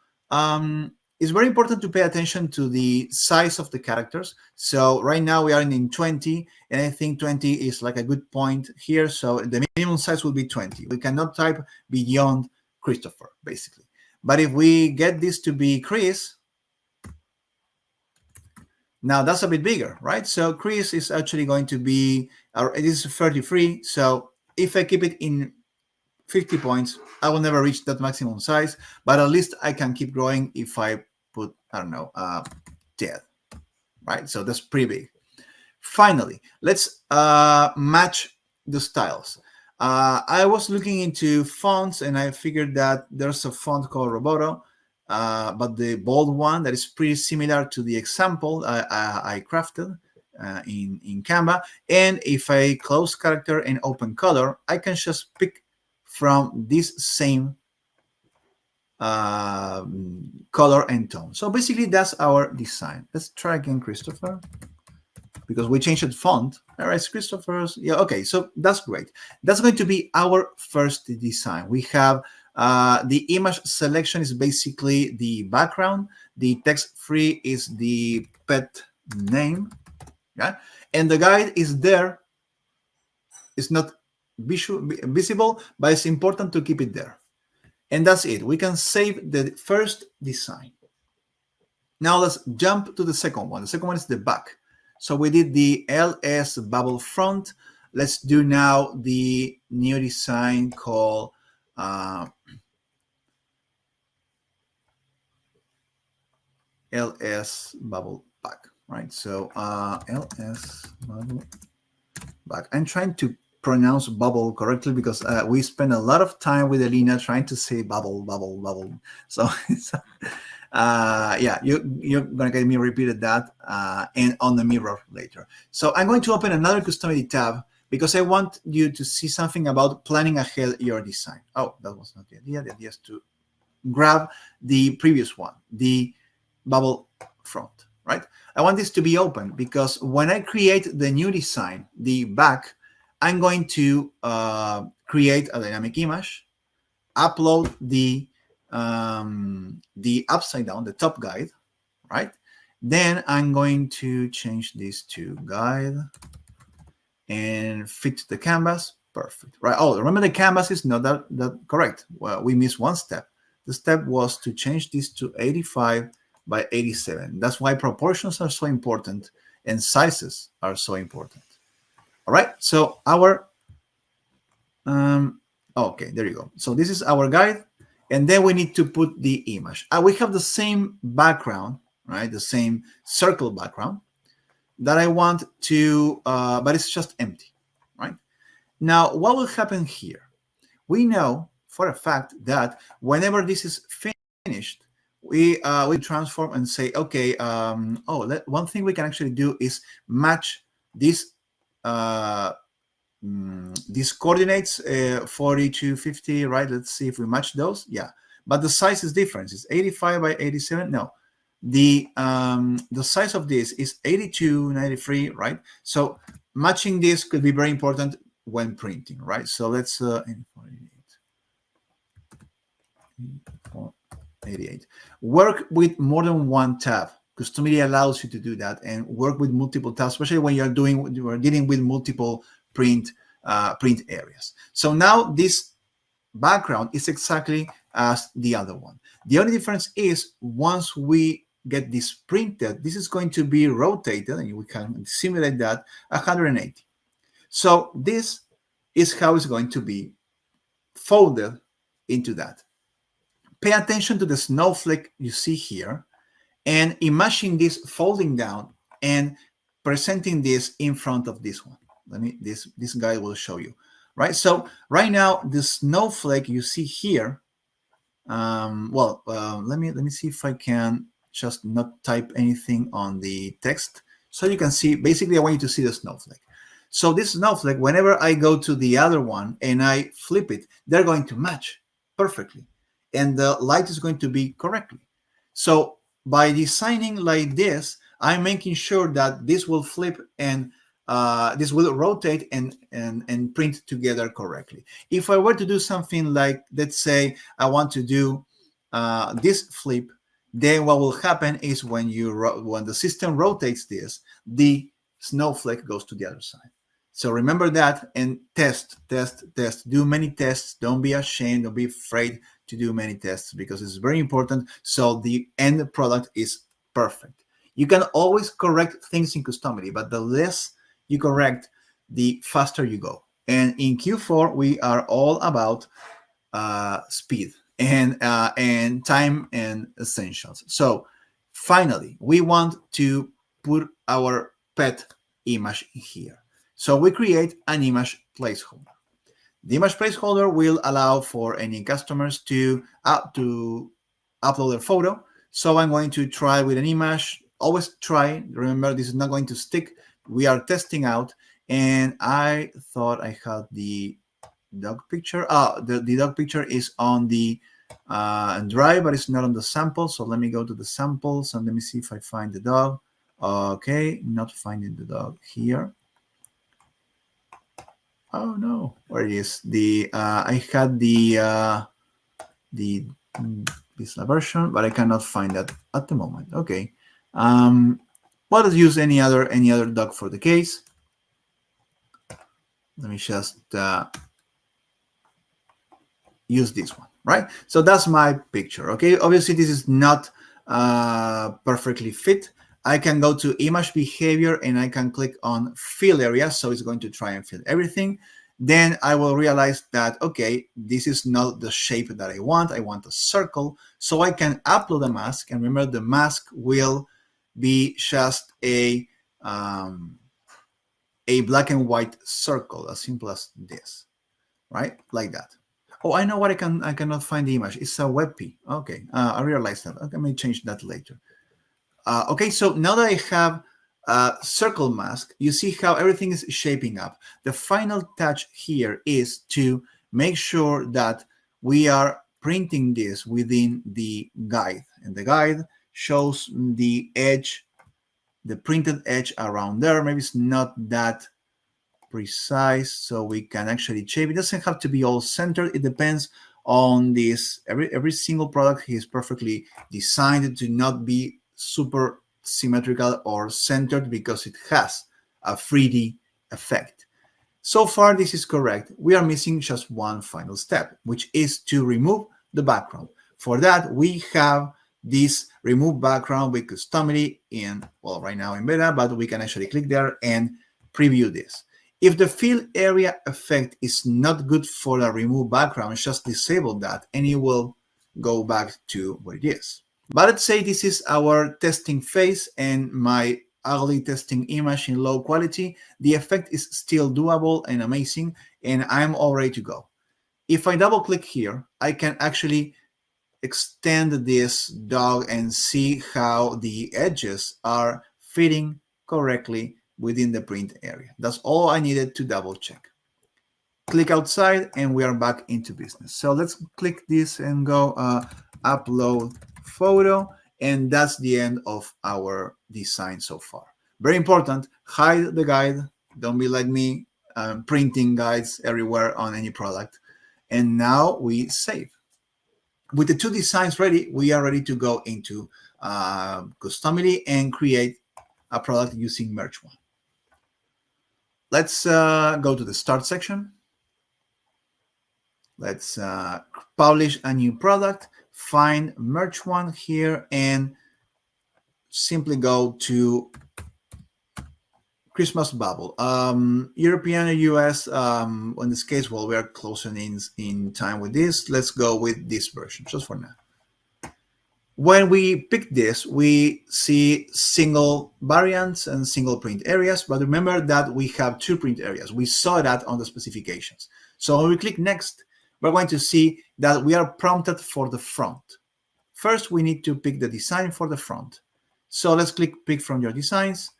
it's very important to pay attention to the size of the characters. So right now we are in 20, and I think 20 is like a good point here. So the minimum size will be 20. We cannot type beyond Christopher, basically. But if we get this to be Chris, now that's a bit bigger, right? So Chris is actually going to be, it is 33. So if I keep it in 50 points, I will never reach that maximum size, but at least I can keep growing if I put, I don't know, 10, right? So that's pretty big. Finally, let's match the styles. I was looking into fonts, and I figured that there's a font called Roboto, but the bold one that is pretty similar to the example I crafted in Canva. And if I close character and open color, I can just pick from this same color and tone. So basically, that's our design. Let's try again, Christopher, because we changed the font. All right, Christopher's. Yeah, okay, so that's great. That's going to be our first design. We have the image selection is basically the background. The text free is the pet name. Yeah, and the guide is there. It's not visible, but it's important to keep it there. And that's it. We can save the first design. Now let's jump to the second one. The second one is the back. So we did the LS Bauble front. Let's do now the new design called LS Bauble back, right? So LS Bauble back. I'm trying to pronounce bubble correctly because we spend a lot of time with Elina trying to say bubble. So yeah, you're gonna get me repeated that and on the mirror later. So I'm going to open another Customily tab because I want you to see something about planning ahead your design. Oh, that was not the idea. The idea is to grab the previous one, the bubble front, right? I want this to be open because when I create the new design, the back, I'm going to create a dynamic image, upload the upside down, the top guide, right? Then I'm going to change this to guide and fit the canvas. Perfect, right? Oh, remember the canvas is not that correct. Well, we missed one step. The step was to change this to 85 by 87. That's why proportions are so important and sizes are so important. All right, so our, okay, there you go. So this is our guide, and then we need to put the image. We have the same background, right? The same circle background that I want to, but it's just empty, right? Now, what will happen here? We know for a fact that whenever this is finished, we transform and say, okay, one thing we can actually do is match this these coordinates 40 to 50, right? Let's see if we match those. Yeah, but the size is different. It's 85 by 87. No, the size of this is 82, 93, right? So matching this could be very important when printing, right? So let's 88. Work with more than one tab. Customily allows you to do that and work with multiple tabs, especially when you're dealing with multiple print areas. So now this background is exactly as the other one. The only difference is once we get this printed, this is going to be rotated, and we can simulate that 180. So this is how it's going to be folded into that. Pay attention to the snowflake you see here, and imagine this folding down and presenting this in front of this one. This guy will show you, right? So right now, the snowflake you see here, let me see if I can just not type anything on the text. So you can see, basically I want you to see the snowflake. So this snowflake, whenever I go to the other one and I flip it, they're going to match perfectly. And the light is going to be correctly. So by designing like this, I'm making sure that this will flip and this will rotate and print together correctly. If I were to do something like, let's say I want to do this flip, then what will happen is when the system rotates this, the snowflake goes to the other side. So remember that and test. Do many tests. Don't be ashamed. Don't be afraid to do many tests because it's very important. So the end product is perfect. You can always correct things in Customily, but the less you correct, the faster you go. And in Q4, we are all about speed and time and essentials. So finally, we want to put our pet image in here. So we create an image placeholder. The image placeholder will allow for any customers to upload their photo. So I'm going to try with an image. Always try. Remember, this is not going to stick. We are testing out. And I thought I had the dog picture. The dog picture is on the drive, but it's not on the sample. So let me go to the samples and let me see if I find the dog. Okay, not finding the dog here. Oh no, where it is? I had the this version, but I cannot find that at the moment. Okay, well, let's use any other dog for the case. Let me just use this one, right? So that's my picture. Okay, obviously this is not perfectly fit. I can go to image behavior and I can click on fill area. So it's going to try and fill everything. Then I will realize that, okay, this is not the shape that I want. I want a circle. So I can upload a mask. And remember, the mask will be just a black and white circle, as simple as this, right? Like that. Oh, I know what I cannot find the image. It's a WebP. Okay, I realized that. Okay, I may change that later. Okay, so now that I have a circle mask, you see how everything is shaping up. The final touch here is to make sure that we are printing this within the guide. And the guide shows the edge, the printed edge around there. Maybe it's not that precise, so we can actually shape. It doesn't have to be all centered. It depends on this. Every single product is perfectly designed to not be super symmetrical or centered because it has a 3D effect. So far, this is correct. We are missing just one final step, which is to remove the background. For that, we have this remove background with Customily in, well, right now in beta, but we can actually click there and preview this. If the fill area effect is not good for the remove background, just disable that and it will go back to what it is. But let's say this is our testing phase and my ugly testing image in low quality. The effect is still doable and amazing, and I'm all ready to go. If I double click here, I can actually extend this dog and see how the edges are fitting correctly within the print area. That's all I needed to double check. Click outside and we are back into business. So let's click this and go upload photo, and that's the end of our design so far. Very important, hide the guide. Don't be like me, printing guides everywhere on any product. And now we save. With the two designs ready, we are ready to go into Customily and create a product using Merge One. Let's go to the start section. Let's publish a new product, find Merge One here, and simply go to Christmas Bauble. European or US, in this case, well, we are closing in time with this. Let's go with this version, just for now. When we pick this, we see single variants and single print areas, but remember that we have two print areas. We saw that on the specifications. So when we click next, we're going to see that we are prompted for the front. First, we need to pick the design for the front. So let's click pick from your designs,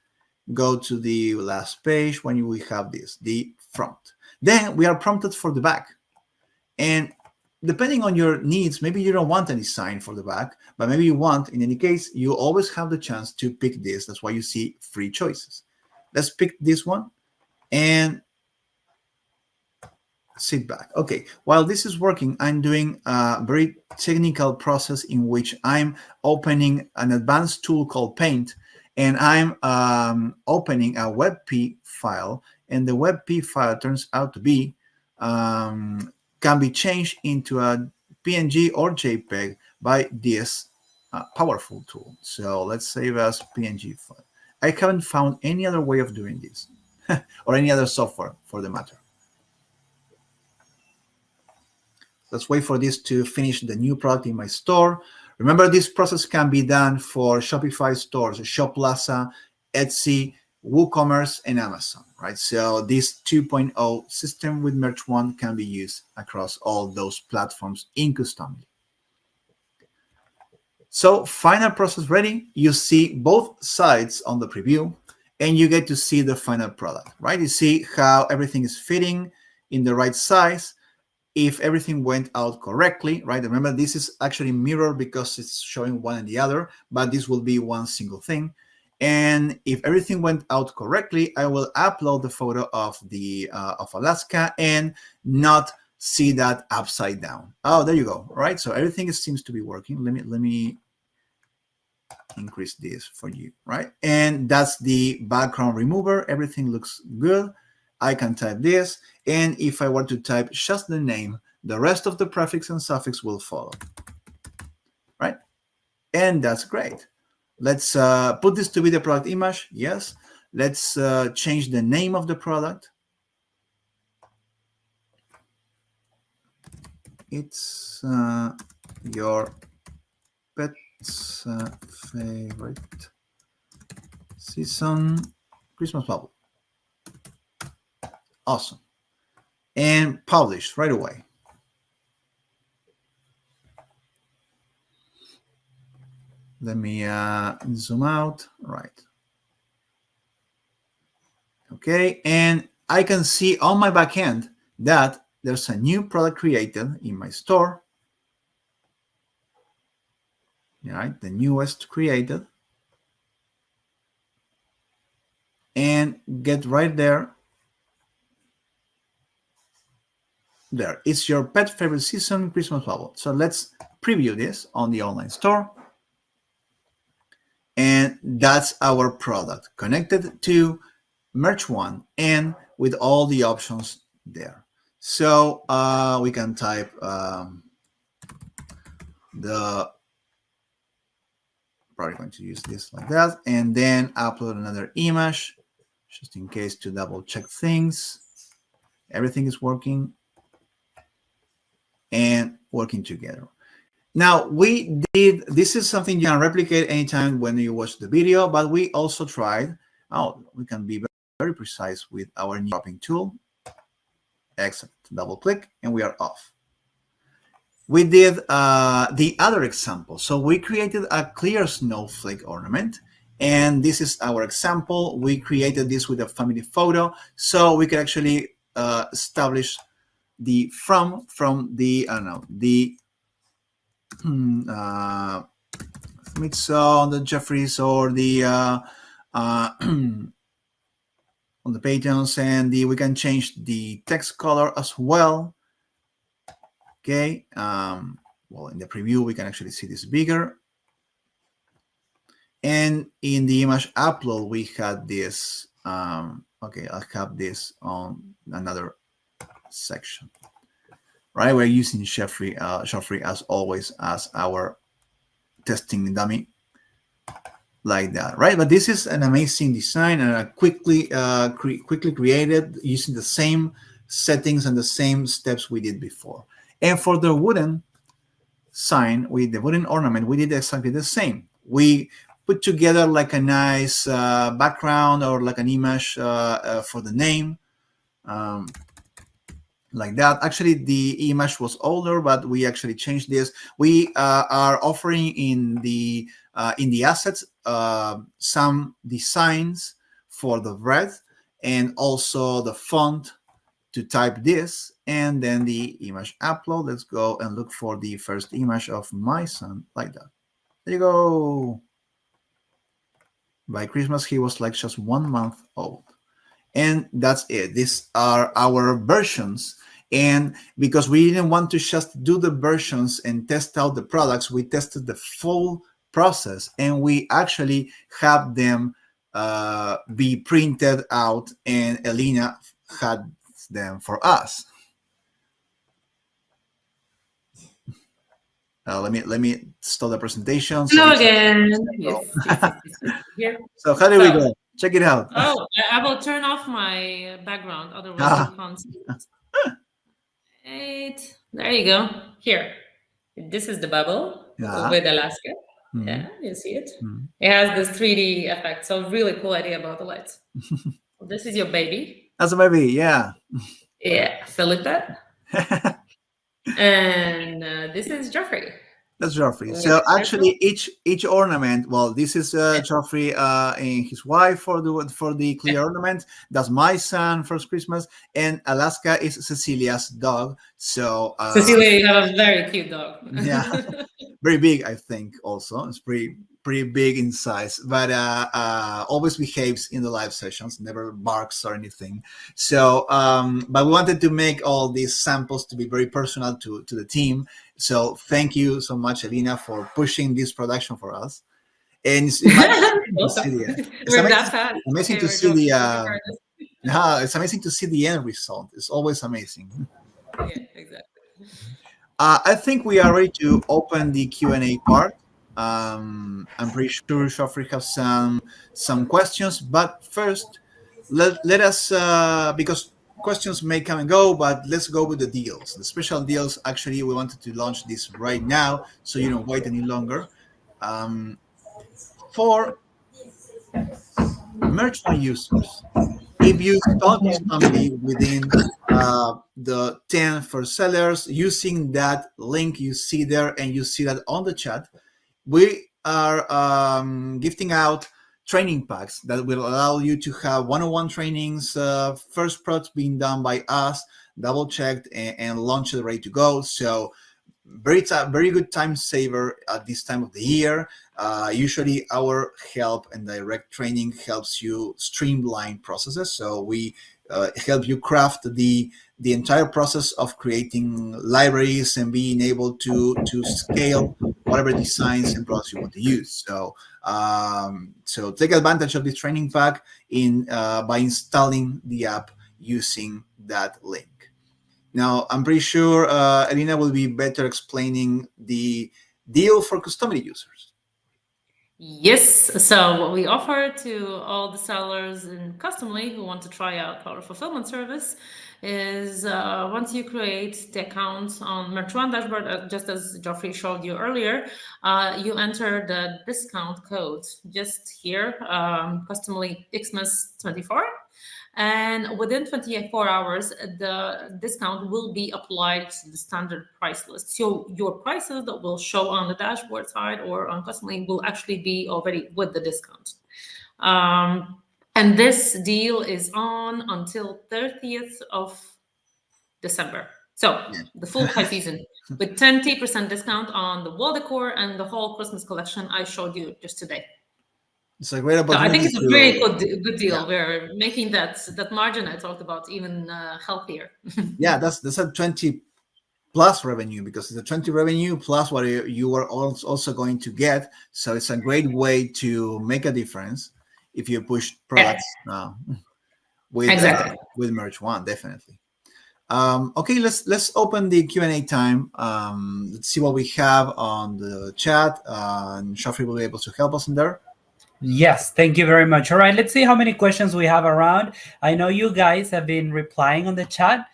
go to the last page when we have this, the front. Then we are prompted for the back. And depending on your needs, maybe you don't want a design for the back, but maybe you want. In any case, you always have the chance to pick this. That's why you see 3 choices. Let's pick this one. And sit back. Okay, while this is working, I'm doing a very technical process in which I'm opening an advanced tool called Paint, and I'm opening a WebP file, and the WebP file turns out to be can be changed into a PNG or JPEG by this powerful tool. So let's save as PNG file. I haven't found any other way of doing this, or any other software for the matter. Let's wait for this to finish the new product in my store. Remember, this process can be done for Shopify stores, Shoplaza, Etsy, WooCommerce, and Amazon, right? So this 2.0 system with Merch One can be used across all those platforms in Customily. So final process ready. You see both sides on the preview, and you get to see the final product, right? You see how everything is fitting in the right size. If everything went out correctly, right? Remember, this is actually mirrored because it's showing one and the other, but this will be one single thing. And if everything went out correctly, I will upload the photo of the of Alaska and not see that upside down. Oh, there you go. Right. So everything seems to be working. Let me increase this for you, right? And that's the background remover. Everything looks good. I can type this, and if I were to type just the name, the rest of the prefix and suffix will follow, right? And that's great. Let's put this to be the product image. Yes. Let's change the name of the product. It's your pet's favorite season, Christmas bauble. Awesome. And publish right away. Let me zoom out. Right. Okay. And I can see on my back end that there's a new product created in my store. All right. The newest created. And get right there. There, it's your pet favorite season, Christmas bauble. So let's preview this on the online store. And that's our product connected to Merch One and with all the options there. So we can type probably going to use this like that, and then upload another image just in case to double check things. Everything is working and working together. Now we did, this is something you can replicate anytime when you watch the video, but we also tried, we can be very precise with our new dropping tool. Excellent, double click and we are off. We did the other example. So we created a clear snowflake ornament, and this is our example. We created this with a family photo, so we can actually establish the from the the Smithson, the Jeffries, or the on the patterns, and we can change the text color as well. Okay, well, in the preview we can actually see this bigger, and in the image upload we had this. Okay, I'll have this on another section. Right, we're using Jeffrey as always as our testing dummy, like that, right? But this is an amazing design and quickly created using the same settings and the same steps we did before. And for the wooden sign, with the wooden ornament, we did exactly the same. We put together like a nice background or like an image for the name. Like that. Actually, the image was older, but we actually changed this. We are offering in the assets some designs for the breadth and also the font to type this, and then the image upload. Let's go and look for the first image of my son, like that. There you go. By Christmas, he was like just 1 month old. And that's it. These are our versions. And because we didn't want to just do the versions and test out the products, we tested the full process, and we actually have them be printed out, and Elina had them for us. Let me start the presentation. Hello again. Yes. Here. So how did we go? Check it out. Oh, I will turn off my background, otherwise Ah. you can't see it. Right. There you go. Here. This is the bubble Yeah. with Alaska. Mhm. Yeah, you see it. Mhm. It has this 3D effect. So really cool idea about the lights. This is your baby. That's a baby, yeah. Yeah, Felipe. And this is Geoffrey. That's Geoffrey. So actually, each ornament. Well, this is Geoffrey and his wife for the clear ornament. That's my son first Christmas, and Alaska is Cecilia's dog. So Cecilia, you have a very cute dog. Yeah, very big. I think also it's pretty big in size, but always behaves in the live sessions. Never barks or anything. So, but we wanted to make all these samples to be very personal to the team. So thank you so much, Elina, for pushing this production for us. And it's amazing to see it's amazing to see the end result. It's always amazing. Yeah, exactly. I think we are ready to open the Q&A part. I'm pretty sure Geoffrey has some questions, but first, let us because questions may come and go, but let's go with the deals. The special deals. Actually, we wanted to launch this right now, so you don't wait any longer. For Merch One users, if you start Customily within the 10 first sellers using that link you see there, and you see that on the chat, we are gifting out training packs that will allow you to have one-on-one trainings, first products being done by us, double checked and launched, ready to go. So very good time saver at this time of the year. Usually our help and direct training helps you streamline processes. So we help you craft the entire process of creating libraries and being able to scale whatever designs and products you want to use. So so take advantage of this training pack by installing the app using that link. Now, I'm pretty sure Elina will be better explaining the deal for Customily users. Yes. So what we offer to all the sellers in Customily who want to try out our fulfillment service is once you create the account on Merch One dashboard, just as Geoffrey showed you earlier, you enter the discount code just here, Customily Xmas 24. And within 24 hours, the discount will be applied to the standard price list. So your prices that will show on the dashboard side or on Customly will actually be already with the discount. And this deal is on until 30th of December. So the full high season with 20% discount on the wall decor and the whole Christmas collection I showed you just today. It's a great opportunity. So I think it's a very good deal. Yeah. We're making that margin I talked about even healthier. Yeah, that's a 20 plus revenue, because it's a 20 revenue plus what you are also going to get. So it's a great way to make a difference if you push products with Merch One, definitely. Okay, let's open the Q&A time. Let's see what we have on the chat. And Geoffrey will be able to help us in there. Yes, thank you very much. All right, let's see how many questions we have around. I know you guys have been replying on the chat.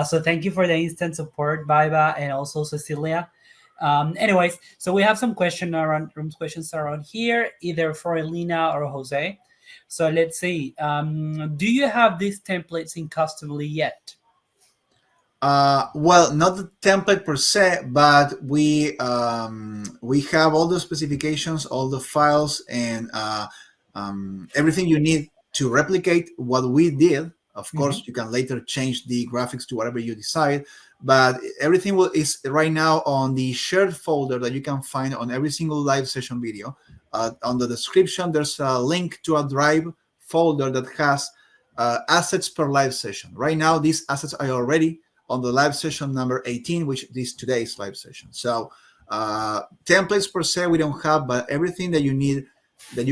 So thank you for the instant support, Baiba, and also Cecilia. Anyways, so we have some questions around here, either for Elina or Jose. So let's see. Do you have these templates in Customily yet? Well, not the template per se, but we have all the specifications, all the files, and everything you need to replicate what we did. Of course, you can later change the graphics to whatever you decide, but everything is right now on the shared folder that you can find on every single live session video. On the description, there's a link to a Drive folder that has assets per live session. Right now, these assets are already on the live session number 18, which is today's live session. So templates per se we don't have, but everything that you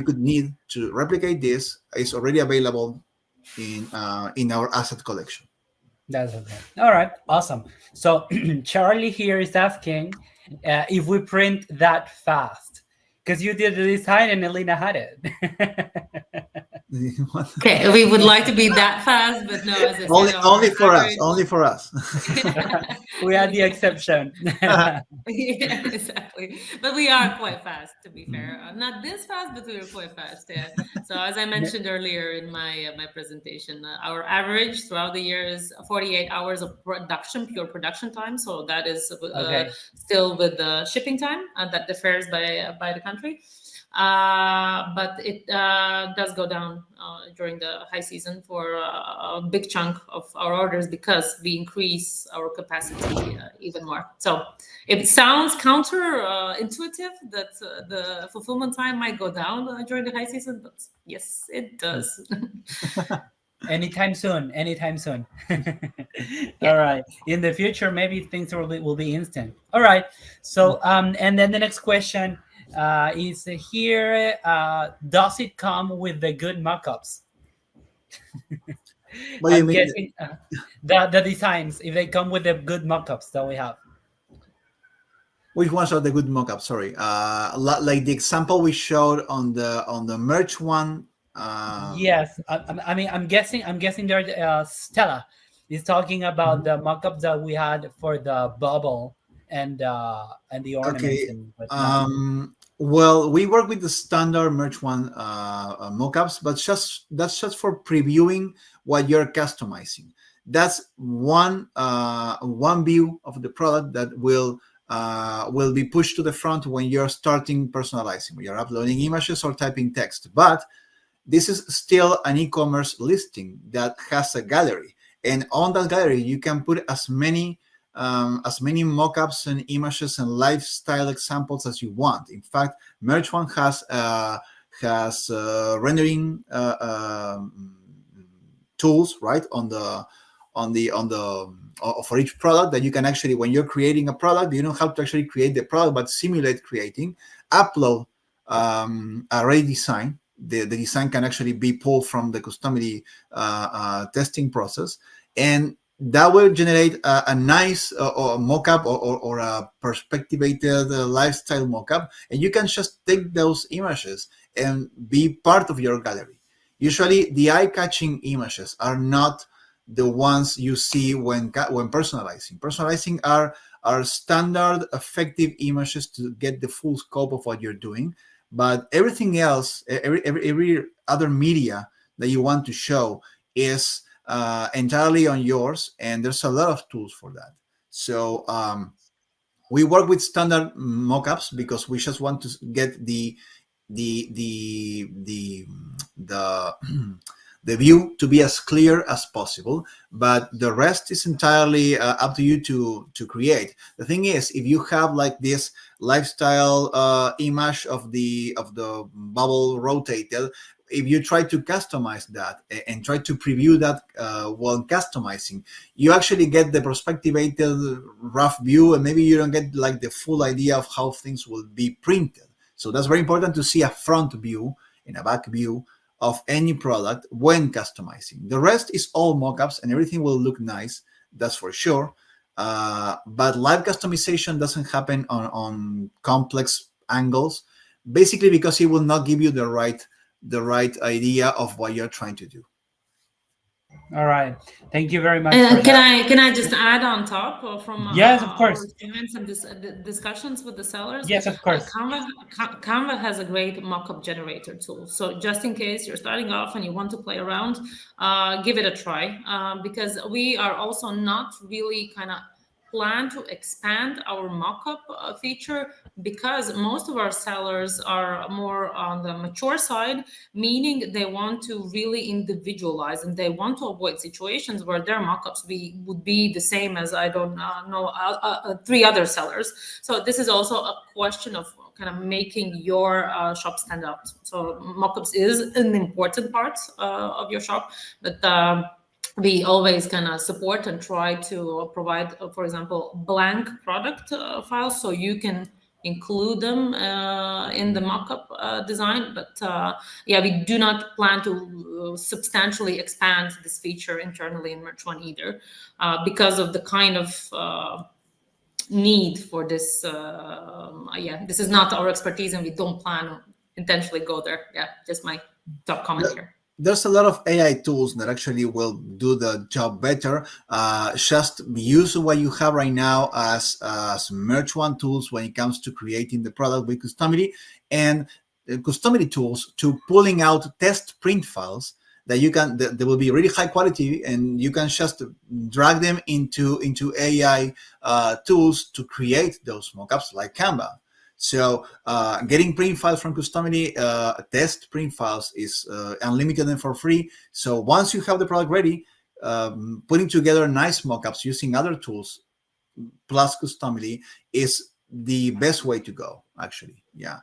could need to replicate this is already available in our asset collection. That's okay. All right, awesome. So Charlie here is asking if we print that fast, because you did the design and Elina had it. Okay, we would like to be that fast, but no, as I said, only for us. average- Only for us. We had the exception. Yeah, exactly. But we are quite fast, to be fair. Not this fast, but we are quite fast. Yeah. So as I mentioned earlier in my presentation, our average throughout the year is 48 hours of production, pure production time. So that is Okay. still with the shipping time that differs by the country. But it does go down during the high season for a big chunk of our orders because we increase our capacity even more. So it sounds counterintuitive that the fulfillment time might go down during the high season, but yes, it does. Anytime soon. All right. In the future, maybe things will be instant. All right. So and then the next question is here. Does it come with the good mock-ups? What do you I'm mean? guessing the designs, if they come with the good mock-ups that we have. Which ones are the good mock-ups? Sorry, like the example we showed on the merch one. Yes, I mean, I'm guessing there. Stella is talking about the mock-ups that we had for the bubble and the ornaments Okay. and whatnot. Well, we work with the standard merch one mockups, but that's just for previewing what you're customizing. That's one view of the product that will be pushed to the front when you're starting personalizing, when you're uploading images or typing text. But this is still an e-commerce listing that has a gallery, and on that gallery you can put as many mock-ups and images and lifestyle examples as you want. In fact, Merch One has rendering tools right for each product that you can actually, when you're creating a product, you don't have to actually create the product, but simulate creating, upload a ready design. The design can actually be pulled from the Customily testing process, and that will generate a nice mock-up or a perspectivated lifestyle mock-up, and you can just take those images and be part of your gallery. Usually, the eye-catching images are not the ones you see when personalizing. Personalizing are standard, effective images to get the full scope of what you're doing. But everything else, every other media that you want to show is entirely on yours, and there's a lot of tools for that. So we work with standard mockups because we just want to get the view to be as clear as possible, but the rest is entirely up to you to create. The thing is, if you have like this lifestyle image of the bubble rotated, if you try to customize that and try to preview that while customizing, you actually get the perspectivated rough view, and maybe you don't get like the full idea of how things will be printed. So that's very important to see a front view and a back view of any product when customizing. The rest is all mockups, and everything will look nice, that's for sure. But live customization doesn't happen on complex angles, basically because it will not give you the right idea of what you're trying to do. All right, thank you very much. Can I just add on top from yes, of course, our experience and discussions with the sellers? Yes, of course. Canva has a great mock-up generator tool. So just in case you're starting off and you want to play around, give it a try, because we are also not really kind of plan to expand our mock-up feature, because most of our sellers are more on the mature side, meaning they want to really individualize and they want to avoid situations where their mock-ups would be the same as, I don't know, 3 other sellers. So this is also a question of kind of making your shop stand out. So mock-ups is an important part of your shop, but we always kind of support and try to provide, for example, blank product files, so you can include them in the mock-up design. But yeah, we do not plan to substantially expand this feature internally in Merch One either, because of the kind of need for this. Yeah, this is not our expertise, and we don't plan to intentionally go there. Yeah, just my top comment here. There's a lot of AI tools that actually will do the job better. Just use what you have right now as Merch One tools when it comes to creating the product with Customily, and Customily tools to pulling out test print files that you can, that will be really high quality, and you can just drag them into AI tools to create those mockups like Canva. So getting print files from Customily, test print files is unlimited and for free. So once you have the product ready, putting together nice mockups using other tools plus Customily is the best way to go, actually. Yeah.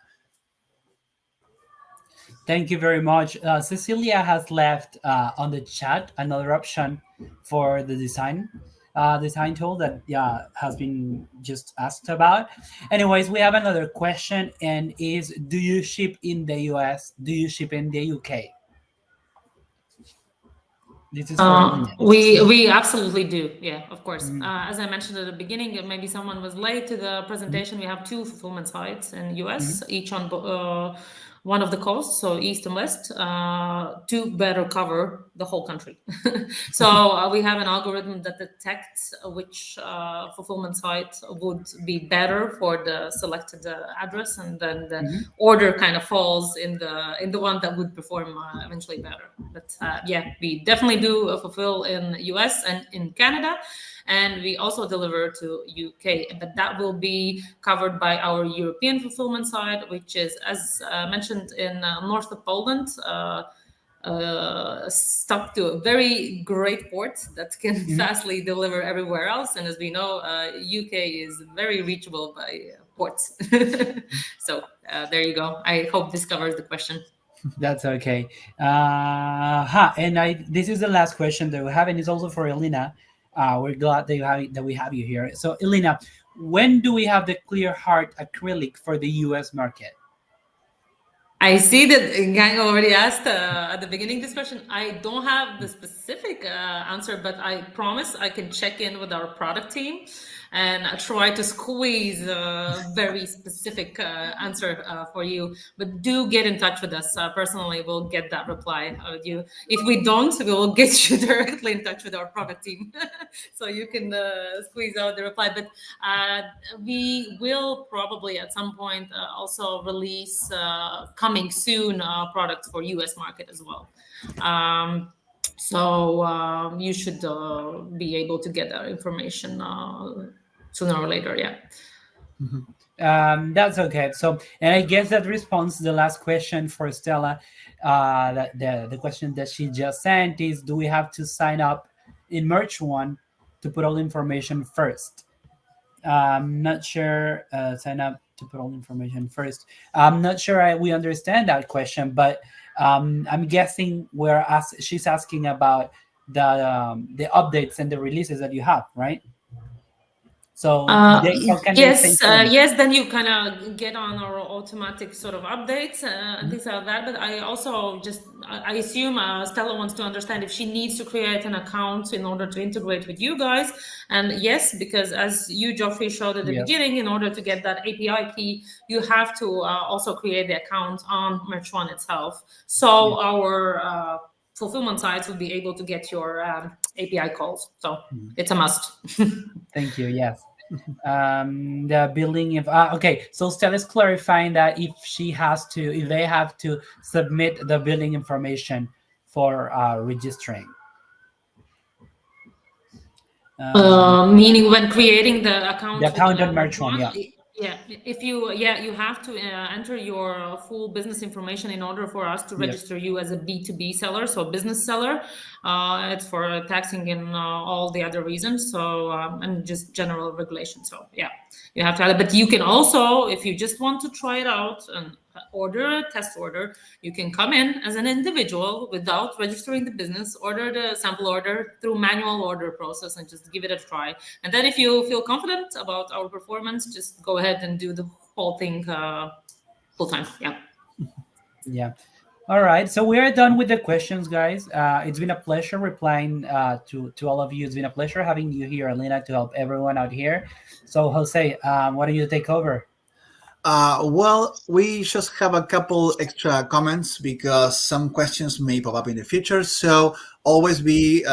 Thank you very much. Cecilia has left on the chat another option for the design tool that has been just asked about. Anyways, we have another question, and is, do you ship in the US? Do you ship in the UK? This is for we absolutely do. Yeah, of course. As I mentioned at the beginning, maybe someone was late to the presentation. We have 2 fulfillment sites in US, each on one of the coasts, so east and west, to better cover the whole country. So we have an algorithm that detects which fulfillment site would be better for the selected address, and then the order kind of falls in the one that would perform eventually better. But yeah, we definitely do fulfill in US and in Canada, and we also deliver to UK, but that will be covered by our European fulfillment side, which is, as mentioned, in north of Poland, stuck to a very great port that can fastly deliver everywhere else. And as we know, UK is very reachable by ports. So there you go. I hope this covers the question. That's okay. And this is the last question that we have, and it's also for Elina. We're glad that we have you here. So, Elina, when do we have the clear heart acrylic for the US market? I see that Gang already asked at the beginning of this question. I don't have the specific answer, but I promise I can check in with our product team and try to squeeze a very specific answer for you. But do get in touch with us. Personally, we'll get that reply with you. If we don't, we will get you directly in touch with our product team. So you can squeeze out the reply. But we will probably at some point also release coming soon products for US market as well. So you should be able to get that information sooner or later. Yeah. That's okay. So, and I guess that responds to the last question for Stella. That the question that she just sent is, do we have to sign up in Merch One to put all the information first? I'm not sure. Sign up to put all the information first. I'm not sure we understand that question, but I'm guessing she's asking about the updates and the releases that you have, right? So yes, then you kind of get on our automatic sort of updates and things like that. But I also I assume Stella wants to understand if she needs to create an account in order to integrate with you guys. And yes, because as you, Geoffrey, showed at the beginning, in order to get that API key, you have to also create the account on Merch One itself. So our fulfillment sites will be able to get your API calls. So it's a must. Thank you. Yes. The billing okay, so Stella's clarifying that if they have to submit the billing information for registering. Meaning when creating the account. The account on Merch One, Yeah, if you have to enter your full business information in order for us to register you as a B2B seller, so business seller. It's for taxing and all the other reasons. So and just general regulation. So yeah, you have to have it. But you can also, if you just want to try it out and order a test order. You can come in as an individual without registering the business, order the sample order through manual order process, and just give it a try. And then if you feel confident about our performance, just go ahead and do the whole thing full time. Yeah. Yeah. All right. So we are done with the questions, guys. It's been a pleasure replying to all of you. It's been a pleasure having you here, Elina, to help everyone out here. So, Jose, why don't you take over? Well, we just have a couple extra comments because some questions may pop up in the future. So always be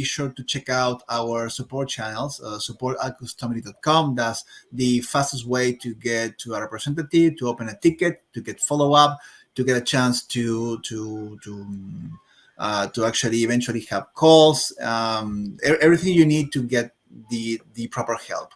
sure to check out our support channels, support at customily.com. That's the fastest way to get to a representative, to open a ticket, to get follow up, to get a chance to actually eventually have calls, everything you need to get the proper help.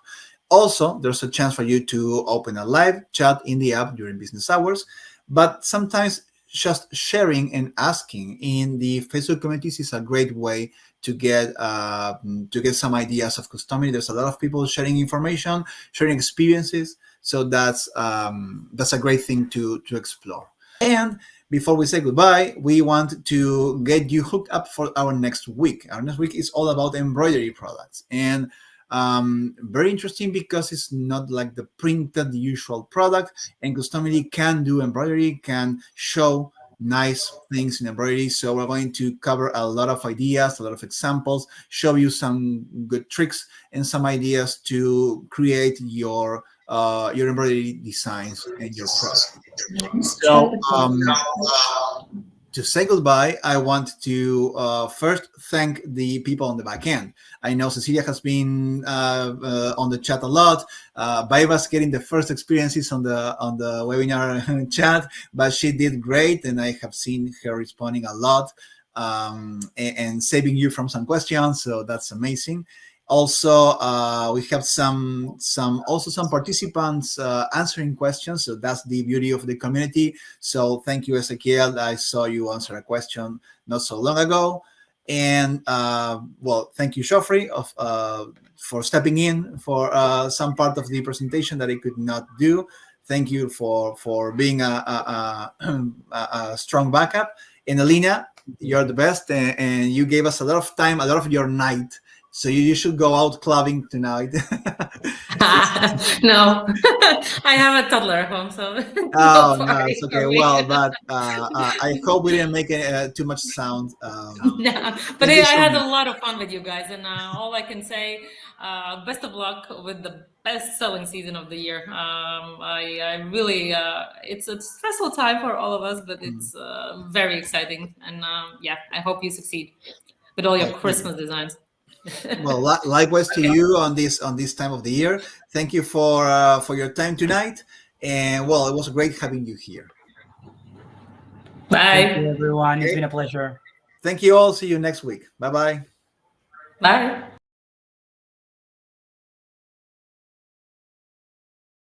Also, there's a chance for you to open a live chat in the app during business hours, but sometimes just sharing and asking in the Facebook communities is a great way to get some ideas of Customily. There's a lot of people sharing information, sharing experiences, so that's a great thing to explore. And before we say goodbye, we want to get you hooked up for our next week. Our next week is all about embroidery products, and very interesting because it's not like the printed usual product, and Customily can do embroidery, can show nice things in embroidery. So we're going to cover a lot of ideas, a lot of examples, show you some good tricks and some ideas to create your embroidery designs and your product. So to say goodbye, I want to first thank the people on the back end. I know Cecilia has been on the chat a lot. Baiva's getting the first experiences on the webinar chat, but she did great, and I have seen her responding a lot and saving you from some questions. So that's amazing. Also, we have some participants answering questions. So that's the beauty of the community. So thank you, Ezequiel. I saw you answer a question not so long ago. And well, thank you, Joffrey, for stepping in for some part of the presentation that I could not do. Thank you for being a strong backup. And Elina, you're the best, and you gave us a lot of time, a lot of your night. So you should go out clubbing tonight. No, I have a toddler at home, so Oh no no, it's party okay. for me. Well, but I hope we didn't make too much sound. No, but Thank I you so had much. a lot of fun with you guys, and all I can say, best of luck with the best-selling season of the year. I really, it's a stressful time for all of us, but it's very exciting, and yeah, I hope you succeed with all your Well, thank you. Christmas designs. Well, likewise to Okay. you on this time of the year. Thank you for your time tonight, and well, it was great having you here. Thank you, Bye. everyone. It's Okay, been a pleasure. thank you all. See you next week. Bye bye. Bye.